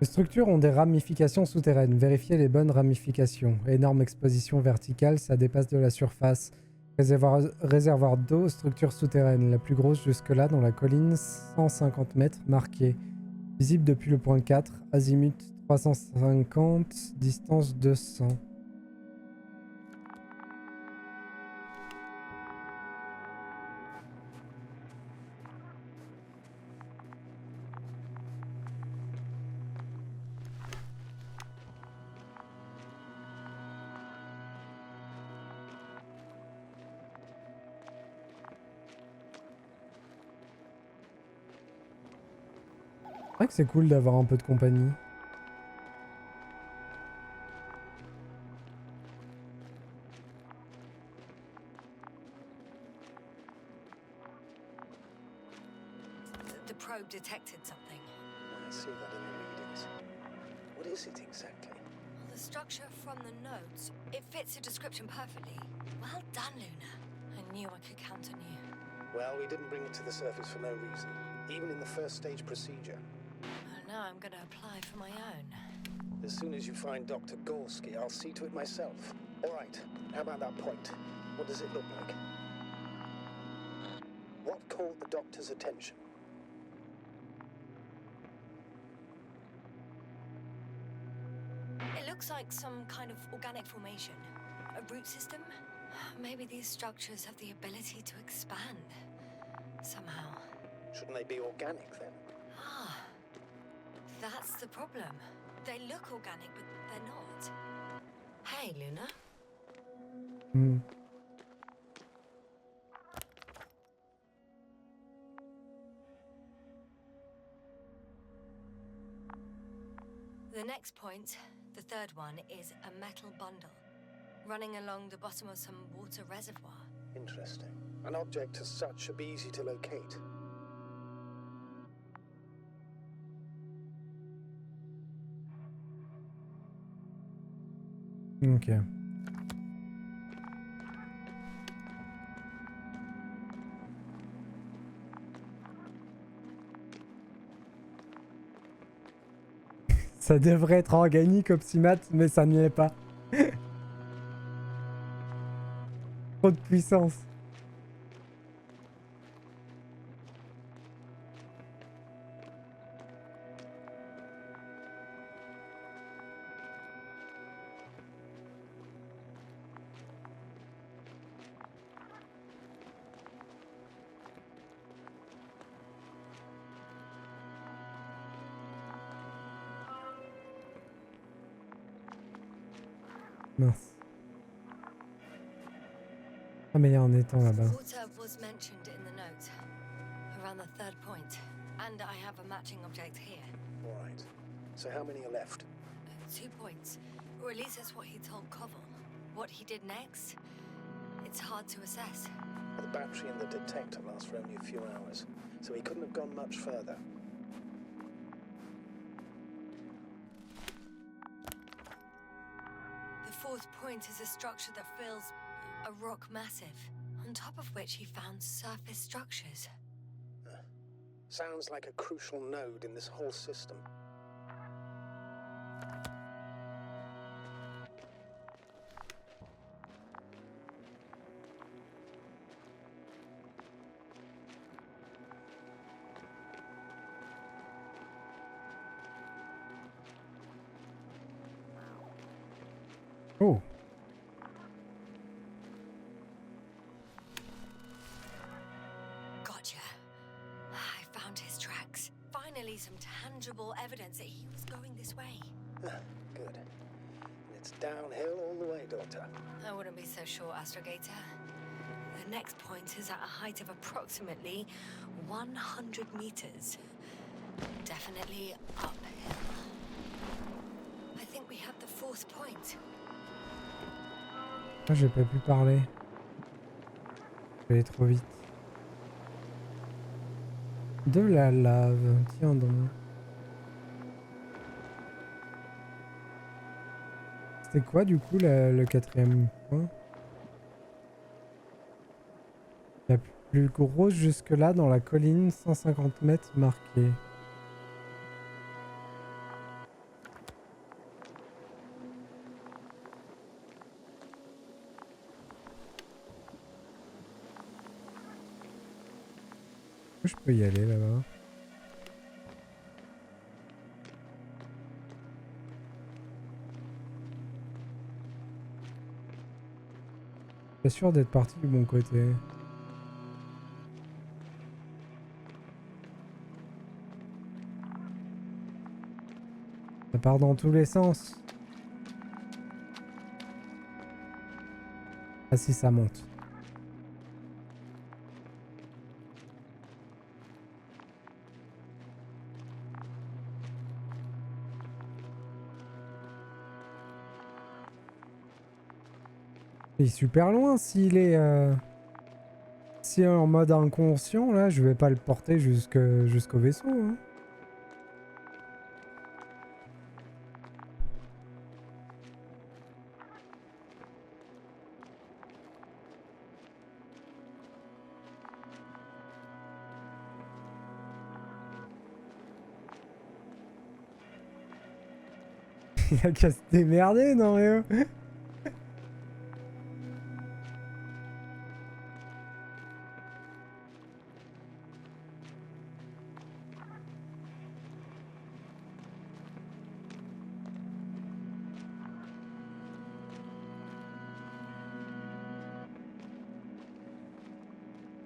Les structures ont des ramifications souterraines. Vérifiez les bonnes ramifications. Énorme exposition verticale, ça dépasse de la surface. Réservoir d'eau, structure souterraine. La plus grosse jusque-là dans la colline, 150 mètres marquée. Visible depuis le point 4, azimut 350, distance 200. C'est vrai que c'est cool d'avoir un peu de compagnie. The probe detected something. I see that in the readings. What is it exactly? Well, the structure from the notes, it fits the description perfectly. Well done, Luna. I knew I could count on you. Well, we didn't bring it to the surface for no reason, even in the first stage procedure. Oh, now I'm gonna apply for my own. As soon as you find Dr. Gorski, I'll see to it myself. All right, how about that point? What does it look like? What caught the doctor's attention? It looks like some kind of organic formation. A root system? Maybe these structures have the ability to expand. Somehow. Shouldn't they be organic then? Ah, that's the problem. They look organic, but they're not. Hey, Luna. Hmm. The next point, the third one, is a metal bundle running along the bottom of some water reservoir. Interesting. An object as such should be easy to locate. Ok. Ça devrait être organique, Optimat, mais ça ne l'est pas. Trop de puissance. Mince. Ah mais il y a un étang là-bas. Water was mentioned in the note, around the third point, and I have a matching object here. All right. So how many are left? 2 points, or at least that's what he told Koval. What he did next, it's hard to assess. The battery in the detector lasts for only a few hours, so he couldn't have gone much further. The fourth point is a structure that fills a rock massive, on top of which he found surface structures. Sounds like a crucial node in this whole system. Oh. Gotcha. I found his tracks. Finally, some tangible evidence that he was going this way. Good. It's downhill all the way, Doctor. I wouldn't be so sure, Astrogator. The next point is at a height of approximately 100 meters. Definitely uphill. I think we have the fourth point. Ah, j'ai pas pu parler. Je vais aller trop vite. De la lave. Tiens donc. C'était quoi du coup le quatrième point? La plus grosse jusque-là dans la colline, 150 mètres marquée. Je peux y aller là-bas. Pas sûr d'être parti du bon côté. Ça part dans tous les sens. Ah si, ça monte. Il est super loin s'il est... S'il est en mode inconscient, là, je vais pas le porter jusqu'au vaisseau. Hein. Il a qu'à se démerder, non mais...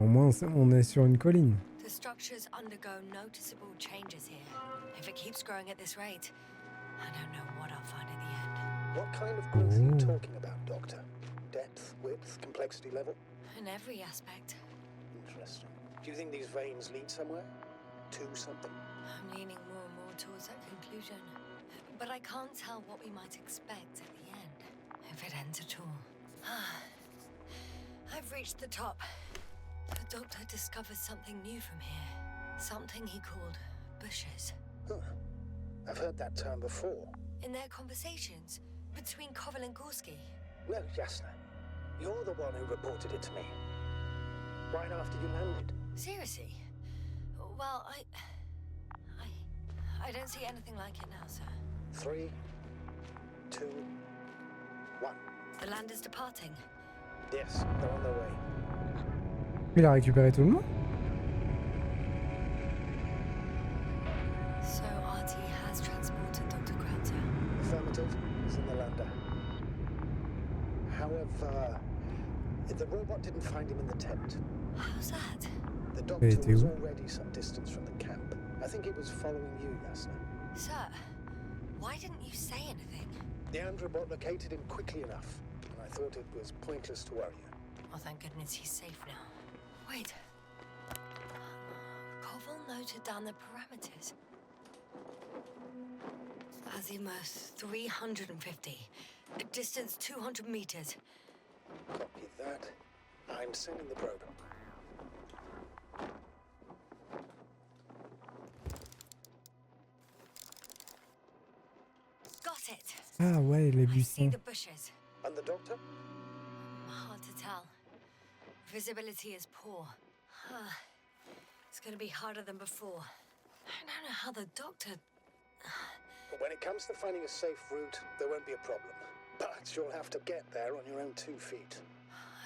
Au moins, on est sur une colline. The structures undergo noticeable changes here. If it keeps growing at this rate, I don't know what I'll find at the end. What kind of growth are you talking about, Doctor? Depth, width, complexity level? In every aspect. Interesting. Do you think these veins lead somewhere? To something? I'm leaning more and more towards that conclusion. But I can't tell what we might expect at the end. If it ends at all. I've reached the top. The doctor discovered something new from here. Something he called bushes. Huh. I've heard that term before. In their conversations between Koval and Gorski. No, Jasna. You're the one who reported it to me. Right after you landed. Seriously? Well, I don't see anything like it now, sir. 3, 2, 1. The land is departing. Yes, they're on their way. Il a récupéré tout le monde? So RT has transported Dr. Krauter. Affirmative. He's in the lander. However, the robot didn't find him in the tent. How's that? The doctor was already some distance from the camp. I think it was following you, Jasna. Sir, why didn't you say anything? The Androbot located him quickly enough, and I thought it was pointless to worry you. Oh, thank goodness he's safe now. Wait. Koval noted down the parameters. Azimuth 350. Distance 200 meters. Copy that. I'm sending the probe. Got it. Ah ouais, les I see buissons. the bushes. And the doctor? Hard to tell. Visibility is poor. It's gonna be harder than before. I don't know how the doctor... But when it comes to finding a safe route, there won't be a problem. But you'll have to get there on your own 2 feet.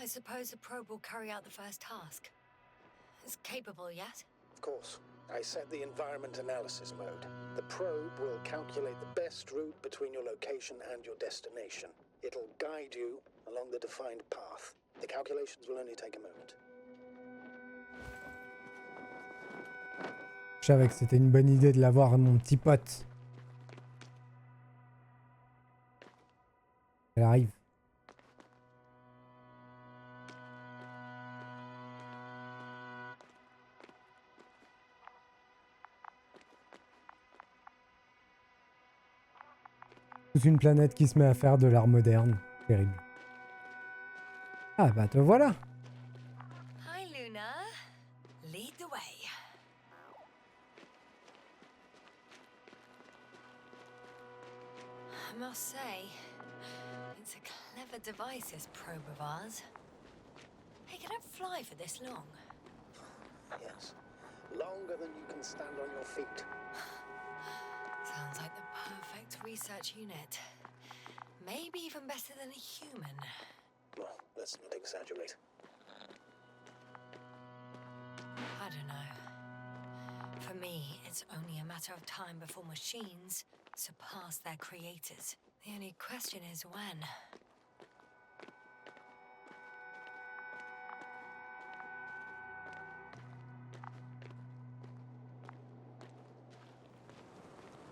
I suppose the probe will carry out the first task. It's capable yet? Of course. I set the environment analysis mode. The probe will calculate the best route between your location and your destination. It'll guide you along the defined path. The calculations will only take a moment. Je savais que c'était une bonne idée de l'avoir, mon petit pote. Elle arrive. Toute une planète qui se met à faire de l'art moderne. Terrible. Ah bah te voilà. Hi, Luna. Lead the way. I must say, it's a clever device, this probe of ours. Hey, can it fly for this long? Yes. Longer than you can stand on your feet. Sounds like the perfect research unit. Maybe even better than a human. Well, let's not exaggerate. I don't know. For me, it's only a matter of time before machines surpass their creators. The only question is when.